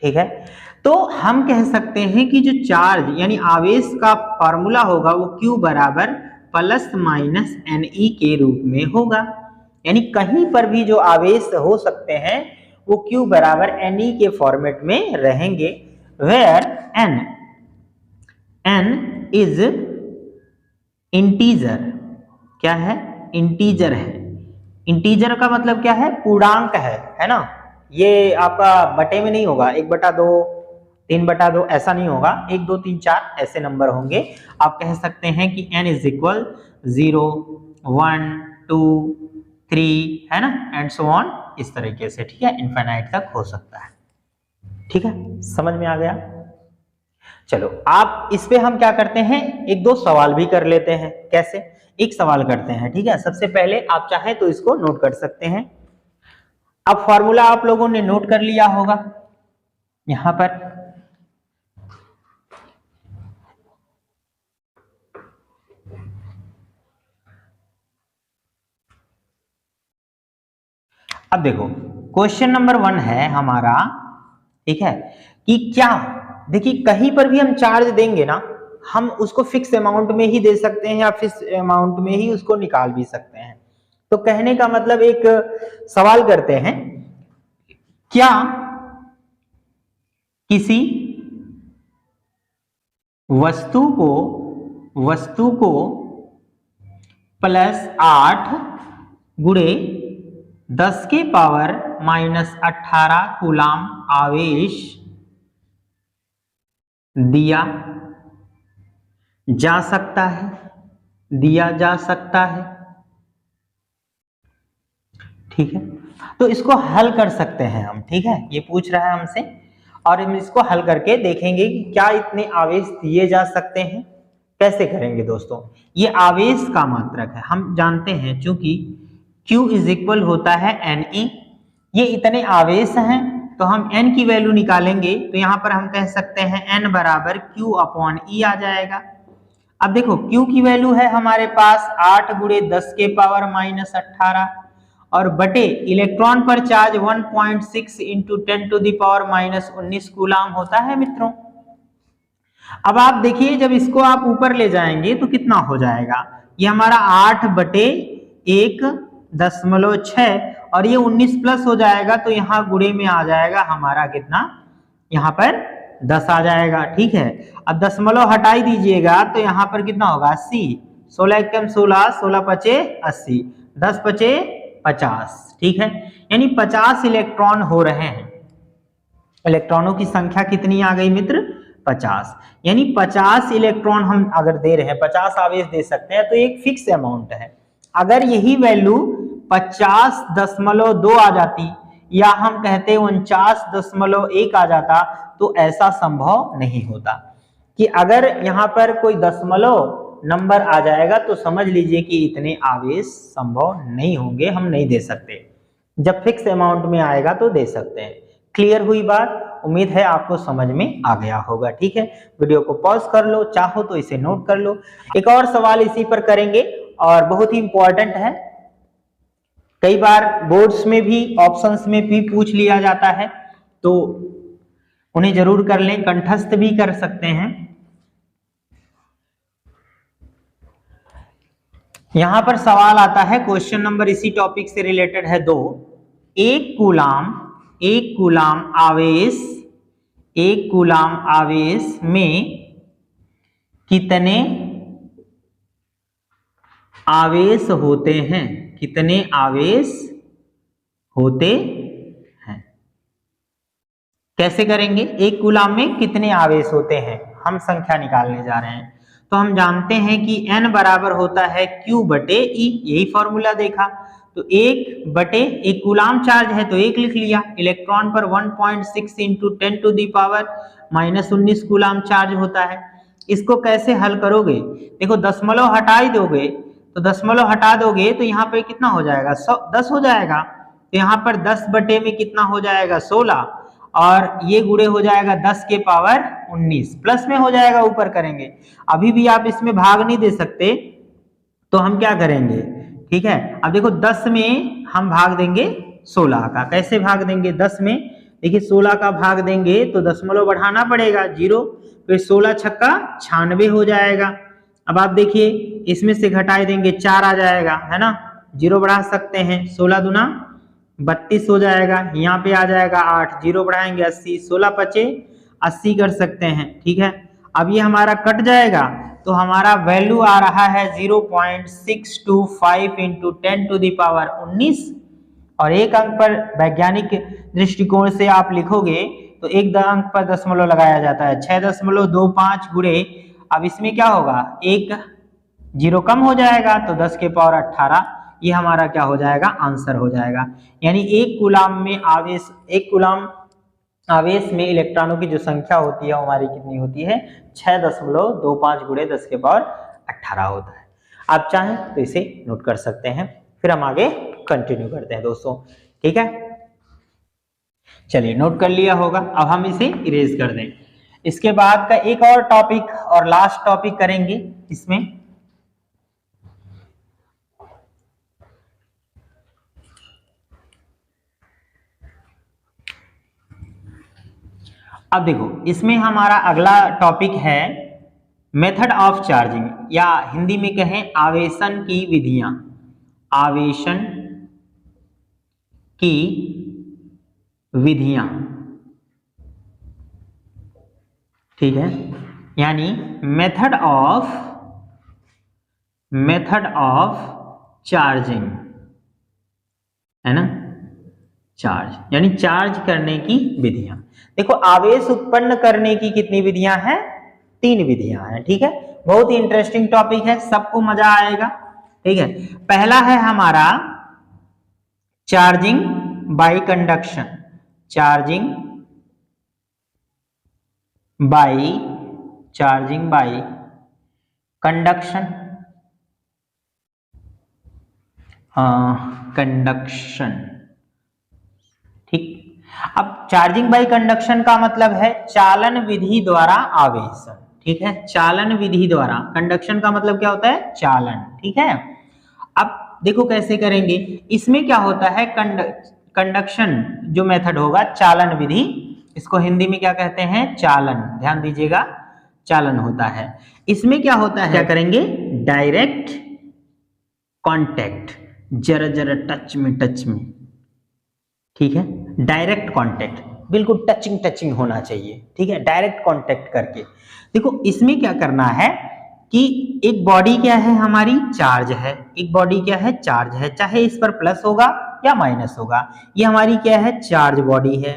Speaker 1: ठीक है, तो हम कह सकते हैं कि जो चार्ज यानी आवेश का फॉर्मूला होगा वो Q बराबर +-Ne के रूप में होगा। यानी कहीं पर भी जो आवेश हो सकते हैं वो Q बराबर Ne के फॉर्मेट में रहेंगे, वेयर n इज इंटीजर। क्या है, इंटीजर है। इंटीजर का मतलब क्या है, पूर्णांक है ना। ये आपका बटे में नहीं होगा, 1/2 3/2 ऐसा नहीं होगा, 1 2 3 4 ऐसे नंबर होंगे। आप कह सकते हैं कि n इज इक्वल 0 1 2 3 है ना, एंड सो ऑन, इस तरीके से। ठीक है, इनफाइनाइट तक हो सकता है। ठीक है, समझ में आ गया। चलो आप इस पे हम क्या करते हैं, 1 2 सवाल भी कर लेते हैं। कैसे, एक सवाल करते हैं। ठीक है, सबसे पहले आप चाहें तो इसको नोट कर सकते हैं। अब फॉर्मूला आप लोगों ने नोट कर लिया होगा यहां पर। अब देखो क्वेश्चन नंबर 1 है हमारा। ठीक है, कि क्या, देखिए कहीं पर भी हम चार्ज देंगे ना, हम उसको फिक्स अमाउंट में ही दे सकते हैं या फिक्स अमाउंट में ही उसको निकाल भी सकते हैं। तो कहने का मतलब एक सवाल करते हैं, क्या किसी वस्तु को +8 गुणे 10 के पावर -18 कूलाम आवेश दिया जा सकता है। ठीक है, तो इसको हल कर सकते हैं हम। ठीक है, ये पूछ रहा है हमसे और हम इसको हल करके देखेंगे कि क्या इतने आवेश दिए जा सकते हैं। कैसे करेंगे दोस्तों, ये आवेश का मात्रक है, हम जानते हैं, चूंकि Q इज इक्वल होता है Ne, ये इतने आवेश हैं, तो हम n की वैल्यू निकालेंगे तो यहाँ पर हम कह सकते हैं n बराबर q अपॉन ई आ जाएगा। अब देखो q की वैल्यू है हमारे पास 8 गुणे 10 के पावर माइनस 18 और बटे इलेक्ट्रॉन पर charge 1.6 into 10 to the power minus 19 coulomb होता है मित्रों। अब आप देखिए जब इसको आप ऊपर ले जाएंगे तो कितना हो जाएगा, ये हमारा 8 बटे 1.6 और ये 19 प्लस हो जाएगा तो यहाँ गुणे में आ जाएगा हमारा कितना, यहाँ पर 10 आ जाएगा। ठीक है, अब दशमलव हटाई दीजिएगा तो यहाँ पर कितना होगा 80, 16 एकम 16, 16 पचे 80, 10 पचे 50। ठीक है, यानी 50 इलेक्ट्रॉन हो रहे हैं। इलेक्ट्रॉनों की संख्या कितनी आ गई मित्र, 50। यानी 50 इलेक्ट्रॉन हम अगर दे रहे हैं, 50 आवेश दे सकते हैं, तो एक फिक्स अमाउंट है। अगर यही वैल्यू 50.2 आ जाती या हम कहते 49.1 आ जाता तो ऐसा संभव नहीं होता। कि अगर यहाँ पर कोई दशमलव नंबर आ जाएगा तो समझ लीजिए कि इतने आवेश संभव नहीं होंगे, हम नहीं दे सकते। जब फिक्स अमाउंट में आएगा तो दे सकते हैं। क्लियर हुई बात? उम्मीद है आपको समझ में आ गया होगा। ठीक है, वीडियो को पॉज कर लो, चाहो तो इसे नोट कर लो। एक और सवाल इसी पर करेंगे और बहुत ही इंपॉर्टेंट है, कई बार बोर्ड्स में भी ऑप्शंस में भी पूछ लिया जाता है, तो उन्हें जरूर कर लें, कंठस्थ भी कर सकते हैं। यहां पर सवाल आता है, क्वेश्चन नंबर इसी टॉपिक से रिलेटेड है 2। एक कूलाम आवेश में कितने आवेश होते हैं, कितने आवेश होते हैं? कैसे करेंगे, एक कूलाम में कितने आवेश होते हैं, हम संख्या निकालने जा रहे हैं। तो हम जानते हैं कि n बराबर होता है q बटे e, यही फॉर्मूला देखा। तो 1 बटे, एक कूलाम चार्ज है तो 1 लिख लिया, इलेक्ट्रॉन पर 1.6 into 10 to the power minus 19 coulomb charge होता है। इसको कैसे हल करोगे, देखो दशमलव हटा ही दोगे, तो दशमलव हटा दोगे तो यहाँ पे कितना हो जाएगा, 10 हो जाएगा। तो यहाँ पर 10 बटे में कितना हो जाएगा 16 और ये गुणे हो जाएगा 10 के पावर 19, प्लस में हो जाएगा, ऊपर करेंगे। अभी भी आप इसमें भाग नहीं दे सकते तो हम क्या करेंगे, ठीक है। अब देखो 10 में हम भाग देंगे 16 का, कैसे भाग देंगे 10 में, देखिए 16 का भाग देंगे तो दशमलव बढ़ाना पड़ेगा 0, फिर 16 छक्का 96 हो जाएगा। अब आप देखिए इसमें से घटाए देंगे 4 आ जाएगा, है ना, 0 बढ़ा सकते हैं, 16 दूना 32 हो जाएगा, यहाँ पे आ जाएगा 8, 0 बढ़ाएंगे 80, 16 पचे 80 कर सकते हैं। ठीक है, अब ये हमारा कट जाएगा तो हमारा वैल्यू आ रहा है 0.625 इंटू 10 टू दी पावर 19 और एक अंक पर वैज्ञानिक दृष्टिकोण से आप लिखोगे तो एक अंक पर दशमलव लगाया जाता है, 6.25 गुणे, अब इसमें क्या होगा, एक 0 कम हो जाएगा तो 10 के पावर 18, ये हमारा क्या हो जाएगा, आंसर हो जाएगा। यानी एक कूलाम में आवेश, एक कूलाम आवेश में इलेक्ट्रॉनों की जो संख्या होती है हमारी कितनी होती है, 6.25 गुणे 10 के पावर 18 होता है। आप चाहें तो इसे नोट कर सकते हैं, फिर हम आगे कंटिन्यू करते हैं दोस्तों। ठीक है, चलिए नोट कर लिया होगा, अब हम इसे इरेज कर दें। इसके बाद का एक और टॉपिक और लास्ट टॉपिक करेंगे इसमें, अब देखो इसमें हमारा अगला टॉपिक है मेथड ऑफ चार्जिंग, या हिंदी में कहें आवेशन की विधियां, आवेशन की विधियां। ठीक है, यानी मेथड ऑफ चार्जिंग, है ना, चार्ज यानी चार्ज करने की विधियां। देखो आवेश उत्पन्न करने की कितनी विधियां हैं, 3 विधियां हैं। ठीक है, बहुत ही इंटरेस्टिंग टॉपिक है, सबको मजा आएगा। ठीक है, पहला है हमारा charging by conduction, charging by conduction, conduction अब चार्जिंग बाई कंडक्शन का मतलब है चालन विधि द्वारा आवेशन, ठीक है, चालन विधि द्वारा। कंडक्शन का मतलब क्या होता है? चालन, ठीक है। अब देखो कैसे करेंगे, इसमें क्या होता है, कंडक्शन जो मेथड होगा चालन विधि, इसको हिंदी में क्या कहते हैं? चालन, ध्यान दीजिएगा, चालन होता है। इसमें क्या होता है, क्या करेंगे? डायरेक्ट कांटेक्ट, जरा जरा टच में, ठीक है, डायरेक्ट कांटेक्ट, बिल्कुल टचिंग होना चाहिए, ठीक है, डायरेक्ट कांटेक्ट करके। देखो इसमें क्या करना है कि एक बॉडी क्या है हमारी? चार्ज है, एक बॉडी क्या है? चार्ज है, चाहे इस पर प्लस होगा या माइनस होगा। ये हमारी क्या है? चार्ज बॉडी है,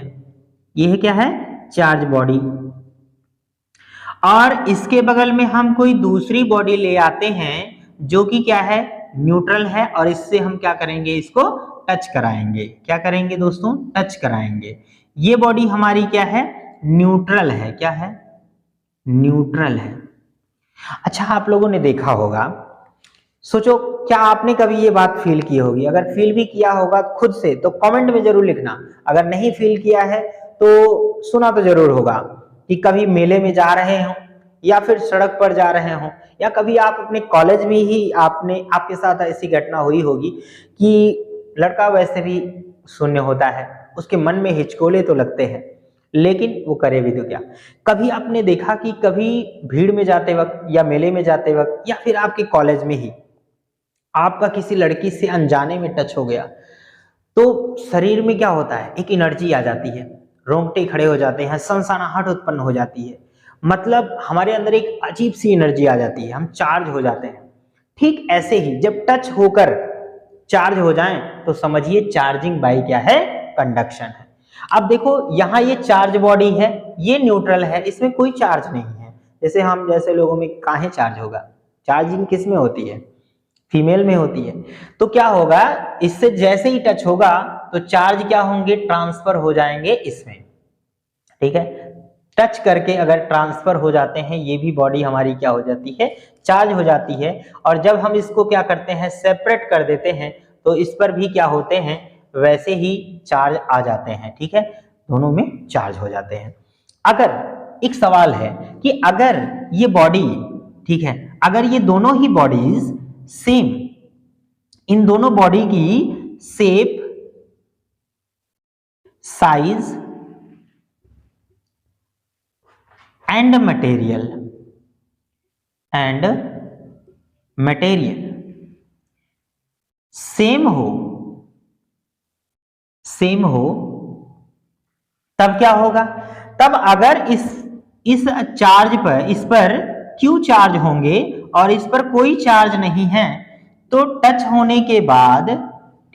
Speaker 1: ये है क्या है? Charge body. और इसके बगल में हम कोई दूसरी बॉडी ले आते हैं जो कि क्या है? न्यूट्रल है, और इससे हम क्या करेंगे? इसको टच कराएंगे। क्या करेंगे दोस्तों? टच कराएंगे। ये बॉडी हमारी क्या है? न्यूट्रल है। क्या है? न्यूट्रल है। अच्छा, आप लोगों ने देखा होगा, सोचो क्या आपने कभी ये बात फील की होगी? अगर फील भी किया होगा खुद से तो कमेंट में जरूर लिखना, अगर नहीं फील किया है तो सुना तो जरूर होगा कि कभी मेले में जा रहे हो या फिर सड़क पर जा रहे हो, या कभी आप अपने कॉलेज में ही आपके साथ ऐसी घटना हुई होगी कि लड़का वैसे भी शून्य होता है, उसके मन में हिचकोले तो लगते हैं, लेकिन वो करे भी तो क्या। कभी आपने देखा कि कभी भीड़ में जाते वक्त या मेले में जाते वक्त या फिर आपके कॉलेज में ही आपका किसी लड़की से अनजाने में टच हो गया, तो शरीर में क्या होता है? एक एनर्जी आ जाती है, रोंगटे खड़े हो जाते हैं, सनसनाहट उत्पन्न हो जाती है, मतलब हमारे अंदर एक अजीब सी एनर्जी आ जाती है, हम चार्ज हो जाते हैं। ठीक ऐसे ही जब टच होकर चार्ज हो जाएं तो समझिए चार्जिंग बाई क्या है? कंडक्शन है। अब देखो यहाँ ये चार्ज बॉडी है, ये न्यूट्रल है, इसमें कोई चार्ज नहीं है। जैसे हम जैसे लोगों में काहे चार्ज होगा? चार्जिंग किस में होती है? फीमेल में होती है। तो क्या होगा, इससे जैसे ही टच होगा तो चार्ज क्या होंगे? ट्रांसफर हो जाएंगे इसमें, ठीक है। टच करके अगर ट्रांसफर हो जाते हैं, ये भी बॉडी हमारी क्या हो जाती है? चार्ज हो जाती है। और जब हम इसको क्या करते हैं? सेपरेट कर देते हैं, तो इस पर भी क्या होते हैं? वैसे ही चार्ज आ जाते हैं, ठीक है, दोनों में चार्ज हो जाते हैं। अगर एक सवाल है कि अगर ये बॉडी, ठीक है, अगर ये दोनों ही बॉडीज सेम, इन दोनों बॉडी की shape, size and material same हो, तब क्या होगा? तब अगर इस चार्ज पर, इस पर Q चार्ज होंगे और इस पर कोई चार्ज नहीं है, तो टच होने के बाद,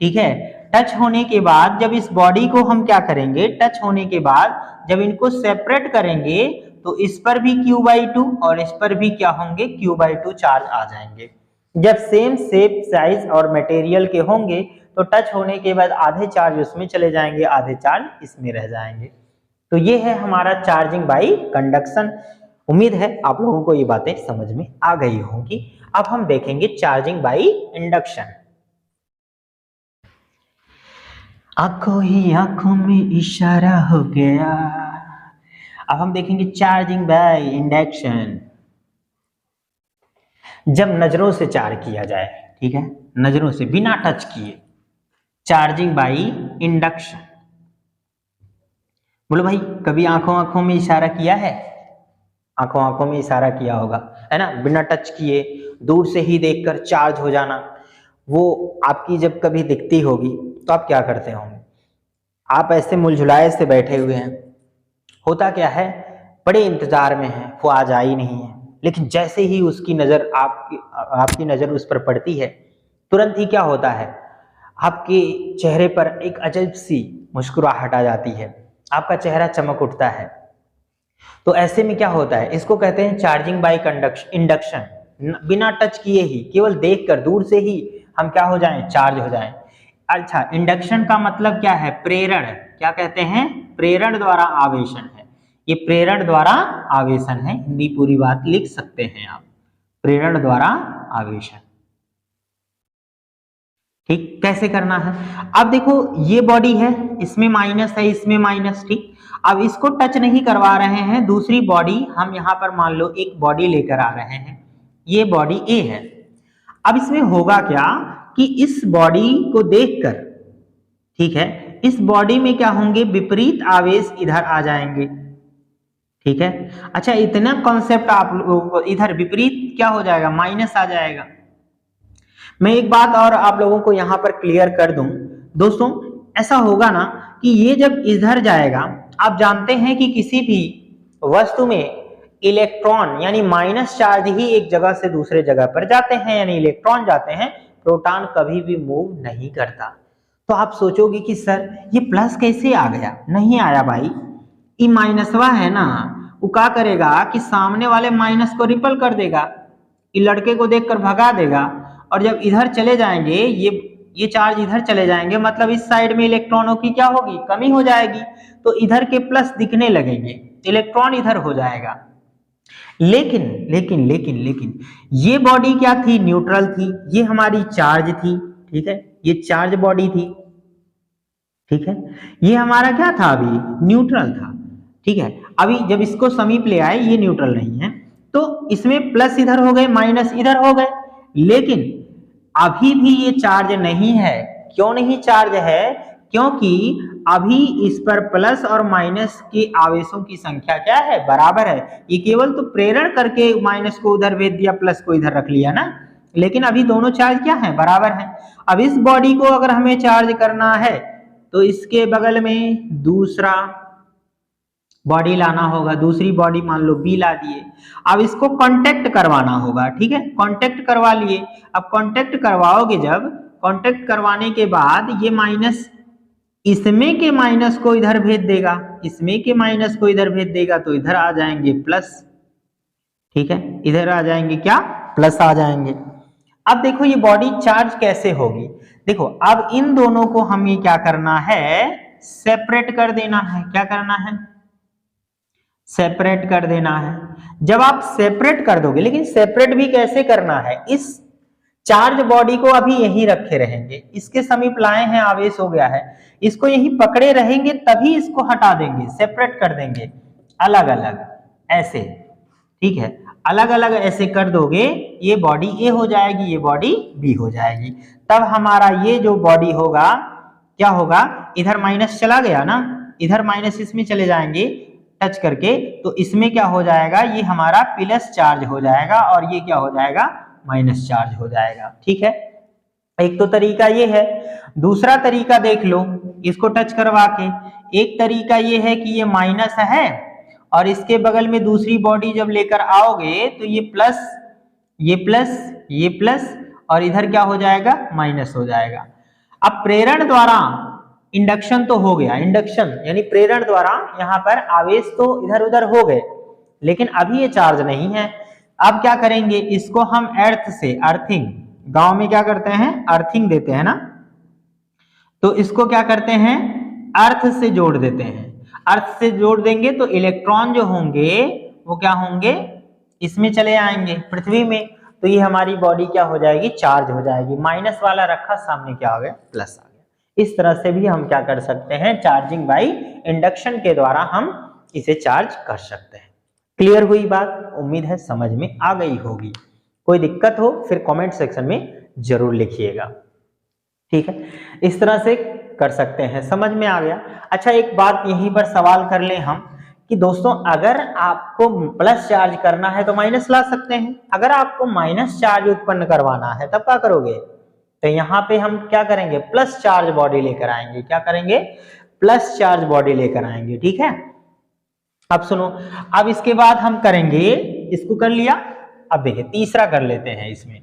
Speaker 1: ठीक है, टच होने के बाद जब इस बॉडी को हम क्या करेंगे? टच होने के बाद जब इनको सेपरेट करेंगे तो इस पर भी Q/2 और इस पर भी क्या होंगे? Q/2 चार्ज आ जाएंगे। जब सेम शेप, साइज और मटेरियल के होंगे तो टच होने के बाद आधे चार्ज उसमें चले जाएंगे, आधे चार्ज इसमें रह जाएंगे। तो ये है हमारा चार्जिंग बाई कंडक्शन। उम्मीद है आप लोगों को ये बातें समझ में आ गई होंगी। अब हम देखेंगे चार्जिंग बाई इंडक्शन। आंखों ही आंखों में इशारा हो गया। अब हम देखेंगे चार्जिंग बाई इंडक्शन। जब नजरों से चार्ज किया जाए, ठीक है, नजरों से बिना टच किए, चार्जिंग बाई इंडक्शन। बोलो भाई, कभी आंखों आंखों में इशारा किया है? आंखों आंखों में इशारा किया होगा, है ना, बिना टच किए, दूर से ही देखकर चार्ज हो जाना। वो आपकी जब कभी दिखती होगी तो आप क्या करते होंगे? आप ऐसे मुलझुलाए से बैठे हुए हैं, होता क्या है, बड़े इंतजार में है, वो आज आई नहीं है, लेकिन जैसे ही उसकी नजर आपकी नजर उस पर पड़ती है, तुरंत ही क्या होता है? आपके चेहरे पर एक अजब सी मुस्कुराहट आ जाती है, आपका चेहरा चमक उठता है। तो ऐसे में क्या होता है? इसको कहते हैं चार्जिंग बाई इंडक्शन। बिना टच किए ही, केवल देखकर दूर से ही हम क्या हो जाएं? चार्ज हो जाएं। अच्छा, इंडक्शन का मतलब क्या है? प्रेरण। क्या कहते हैं? प्रेरण द्वारा आवेशन है। ये प्रेरण द्वारा आवेशन है, हिंदी पूरी बात लिख सकते हैं आप, प्रेरण द्वारा आवेशन। ठीक, कैसे करना है? अब देखो ये बॉडी है, इसमें माइनस है, इसमें माइनस, ठीक। अब इसको टच नहीं करवा रहे हैं, दूसरी बॉडी हम यहाँ पर मान लो एक बॉडी लेकर आ रहे हैं, ये बॉडी ए है। अब इसमें होगा क्या कि इस बॉडी को देखकर, ठीक है, इस बॉडी में क्या होंगे, विपरीत आवेश इधर आ जाएंगे, ठीक है। अच्छा, इतना कॉन्सेप्ट आप लोगों को, इधर विपरीत क्या हो जाएगा, माइनस आ जाएगा। मैं एक बात और आप लोगों को यहां पर क्लियर कर दूं दोस्तों, ऐसा होगा ना कि ये जब इधर जाएगा, आप जानते हैं कि किसी भी वस्तु में इलेक्ट्रॉन यानी माइनस चार्ज ही एक जगह से दूसरे जगह पर जाते हैं, यानी इलेक्ट्रॉन जाते हैं, प्रोटॉन कभी भी मूव नहीं करता। तो आप सोचोगे कि सर ये प्लस कैसे आ गया? नहीं आया भाई, ये माइनसवा है ना, वो क्या करेगा कि सामने वाले माइनस को रिपल कर देगा, ये लड़के को देखकर भगा देगा, और जब इधर चले जाएंगे, ये चार्ज इधर चले जाएंगे, मतलब इस साइड में इलेक्ट्रॉनों की क्या होगी, कमी हो जाएगी, तो इधर के प्लस दिखने लगेंगे, इलेक्ट्रॉन इधर हो जाएगा। लेकिन लेकिन लेकिन लेकिन ये बॉडी क्या थी, न्यूट्रल थी, ये हमारी चार्ज थी, ठीक है, ये चार्ज बॉडी थी, ठीक है, ये हमारा क्या था, अभी न्यूट्रल था, ठीक है। अभी जब इसको समीप ले आए, ये न्यूट्रल नहीं है, तो इसमें प्लस इधर हो गए, माइनस इधर हो गए, लेकिन अभी भी ये चार्ज नहीं है। क्यों नहीं चार्ज है? क्योंकि अभी इस पर प्लस और माइनस के आवेशों की संख्या क्या है, बराबर है। ये केवल तो प्रेरण करके माइनस को उधर भेज दिया, प्लस को इधर रख लिया ना, लेकिन अभी दोनों चार्ज क्या है, बराबर है। अब इस बॉडी को अगर हमें चार्ज करना है तो इसके बगल में दूसरा बॉडी लाना होगा, दूसरी बॉडी मान लो बी ला दिए, अब इसको कांटेक्ट करवाना होगा, ठीक है, कांटेक्ट करवा लिए। अब कांटेक्ट करवाओगे, जब कांटेक्ट करवाने के बाद ये माइनस इसमें के माइनस को इधर भेज देगा, इसमें के माइनस को इधर भेज देगा, तो इधर आ जाएंगे प्लस, ठीक है, इधर आ जाएंगे क्या, प्लस आ जाएंगे। अब देखो ये बॉडी चार्ज कैसे होगी, देखो अब इन दोनों को हमें क्या करना है, सेपरेट कर देना है। क्या करना है, सेपरेट कर देना है। जब आप सेपरेट कर दोगे, लेकिन सेपरेट भी कैसे करना है, इस चार्ज बॉडी को अभी यहीं रखे रहेंगे, इसके समीप लाए हैं, आवेश हो गया है, इसको यहीं पकड़े रहेंगे, तभी इसको हटा देंगे, सेपरेट कर देंगे अलग अलग ऐसे, ठीक है, अलग अलग ऐसे कर दोगे, ये बॉडी ए हो जाएगी, ये बॉडी बी हो जाएगी। तब हमारा ये जो बॉडी होगा, क्या होगा, इधर माइनस चला गया ना, इधर माइनस इसमें चले जाएंगे टच करके, तो इसमें क्या हो जाएगा, ये हमारा प्लस चार्ज हो जाएगा, और ये क्या हो जाएगा, माइनस चार्ज हो जाएगा, ठीक है। एक तो तरीका ये है। दूसरा तरीका देख लो, इसको टच करवा के, एक तरीका ये है कि ये माइनस है और इसके बगल में दूसरी बॉडी जब लेकर आओगे तो ये प्लस, ये प्लस, ये प्लस, और इधर क्या हो जाएगा, माइनस हो जाएगा। अब प्रेरण द्वारा इंडक्शन तो हो गया, इंडक्शन यानी प्रेरण द्वारा यहाँ पर आवेश तो इधर उधर हो गए, लेकिन अभी ये चार्ज नहीं है। अब क्या करेंगे, इसको हम अर्थ से, अर्थिंग, गांव में क्या करते हैं, अर्थिंग देते हैं ना, तो इसको क्या करते हैं, अर्थ से जोड़ देते हैं। अर्थ से जोड़ देंगे तो इलेक्ट्रॉन जो होंगे वो क्या होंगे, इसमें चले आएंगे, पृथ्वी में, तो ये हमारी बॉडी क्या हो जाएगी, चार्ज हो जाएगी। माइनस वाला रखा, सामने क्या हो गया, प्लस आ गया। इस तरह से भी हम क्या कर सकते हैं, चार्जिंग बाई इंडक्शन के द्वारा हम इसे चार्ज कर सकते हैं। क्लियर हुई बात? उम्मीद है समझ में आ गई होगी। कोई दिक्कत हो फिर कमेंट सेक्शन में जरूर लिखिएगा, ठीक है। इस तरह से कर सकते हैं, समझ में आ गया। अच्छा, एक बात यहीं पर सवाल कर ले हम कि दोस्तों अगर आपको प्लस चार्ज करना है तो माइनस ला सकते हैं, अगर आपको माइनस चार्ज उत्पन्न करवाना है तब क्या करोगे, तो यहाँ पे हम क्या करेंगे, प्लस चार्ज बॉडी लेकर आएंगे। क्या करेंगे, प्लस चार्ज बॉडी लेकर आएंगे, ठीक है। अब सुनो, अब इसके बाद हम करेंगे, इसको कर लिया, अब देखिए तीसरा कर लेते हैं इसमें,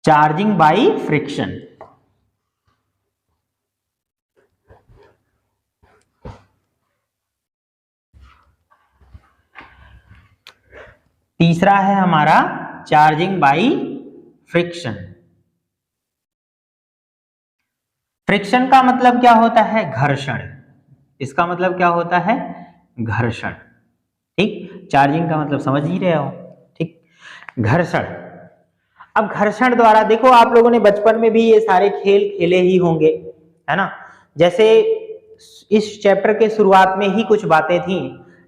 Speaker 1: चार्जिंग बाई फ्रिक्शन। तीसरा है हमारा चार्जिंग बाई फ्रिक्शन। फ्रिक्शन का मतलब क्या होता है, घर्षण। इसका मतलब क्या होता है, घर्षण, ठीक। चार्जिंग का मतलब समझ ही रहे हो, ठीक, घर्षण। अब घर्षण द्वारा देखो, आप लोगों ने बचपन में भी ये सारे खेल खेले ही होंगे, है ना। जैसे इस चैप्टर के शुरुआत में ही कुछ बातें थी,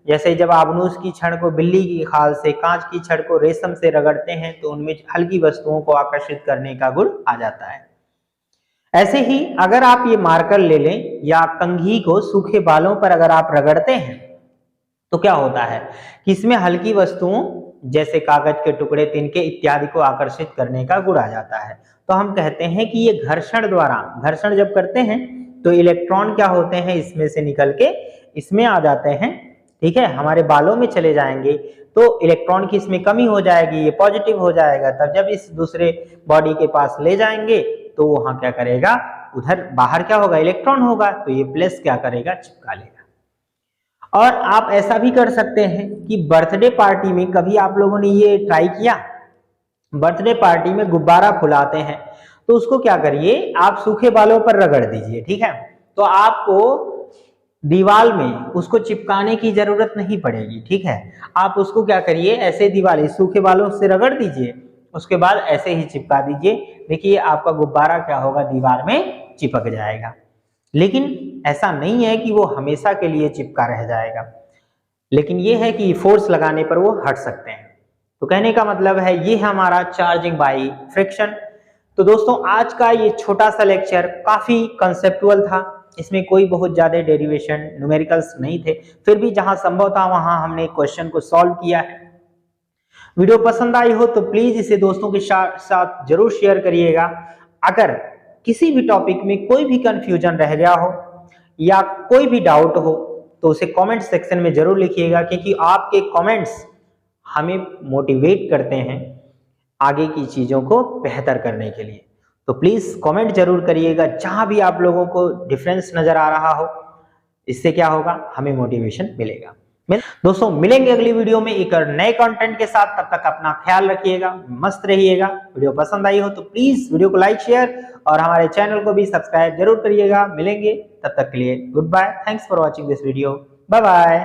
Speaker 1: जैसे जब आबनूस की छड़ को बिल्ली की खाल से, कांच की छड़ को रेशम से रगड़ते हैं तो उनमें हल्की वस्तुओं को आकर्षित करने का गुण आ जाता है। ऐसे ही अगर आप ये मार्कर ले लें या कंघी को सूखे बालों पर अगर आप रगड़ते हैं तो क्या होता है कि इसमें हल्की वस्तुओं जैसे कागज के टुकड़े, तिनके इत्यादि को आकर्षित करने का गुण आ जाता है। तो हम कहते हैं कि ये घर्षण द्वारा, घर्षण जब करते हैं तो इलेक्ट्रॉन क्या होते हैं, इसमें से निकल के इसमें आ जाते हैं, ठीक है, हमारे बालों में चले जाएंगे, तो इलेक्ट्रॉन की इसमें कमी हो जाएगी, ये पॉजिटिव हो जाएगा। तब जब इस दूसरे बॉडी के पास ले जाएंगे तो वहां क्या करेगा, उधर बाहर क्या होगा, इलेक्ट्रॉन होगा, तो ये प्लस क्या करेगा, चिपका लेगा। और आप ऐसा भी कर सकते हैं कि बर्थडे पार्टी में, कभी आप लोगों ने ये ट्राई किया, बर्थडे पार्टी में गुब्बारा फुलाते हैं तो उसको क्या करिए, आप सूखे बालों पर रगड़ दीजिए, ठीक है, तो आपको दीवार में उसको चिपकाने की जरूरत नहीं पड़ेगी, ठीक है। आप उसको क्या करिए, ऐसे दीवार सूखे बालों से रगड़ दीजिए, उसके बाद ऐसे ही चिपका दीजिए, देखिए आपका गुब्बारा क्या होगा, दीवार में चिपक जाएगा। लेकिन ऐसा नहीं है कि वो हमेशा के लिए चिपका रह जाएगा, लेकिन ये है कि फोर्स लगाने पर वो हट सकते हैं। तो कहने का मतलब है ये हमारा चार्जिंग बाय फ्रिक्शन। तो दोस्तों आज का ये छोटा सा लेक्चर काफी कंसेप्चुअल था, इसमें कोई बहुत ज्यादा डेरिवेशन, न्यूमेरिकल्स नहीं थे, फिर भी जहां संभव था वहां हमने क्वेश्चन को सॉल्व किया है। वीडियो पसंद आई हो तो प्लीज इसे दोस्तों के साथ जरूर शेयर करिएगा। अगर किसी भी टॉपिक में कोई भी कंफ्यूजन रह गया हो या कोई भी डाउट हो तो उसे कमेंट सेक्शन में जरूर लिखिएगा, क्योंकि आपके कमेंट्स हमें मोटिवेट करते हैं आगे की चीजों को बेहतर करने के लिए। तो प्लीज कमेंट जरूर करिएगा, जहां भी आप लोगों को डिफरेंस नजर आ रहा हो, इससे क्या होगा, हमें मोटिवेशन मिलेगा। दोस्तों मिलेंगे अगली वीडियो में एक नए कंटेंट के साथ, तब तक अपना ख्याल रखिएगा, मस्त रहिएगा। वीडियो पसंद आई हो तो प्लीज वीडियो को लाइक, शेयर और हमारे चैनल को भी सब्सक्राइब जरूर करिएगा। मिलेंगे, तब तक के लिए goodbye, thanks for watching this video, bye bye.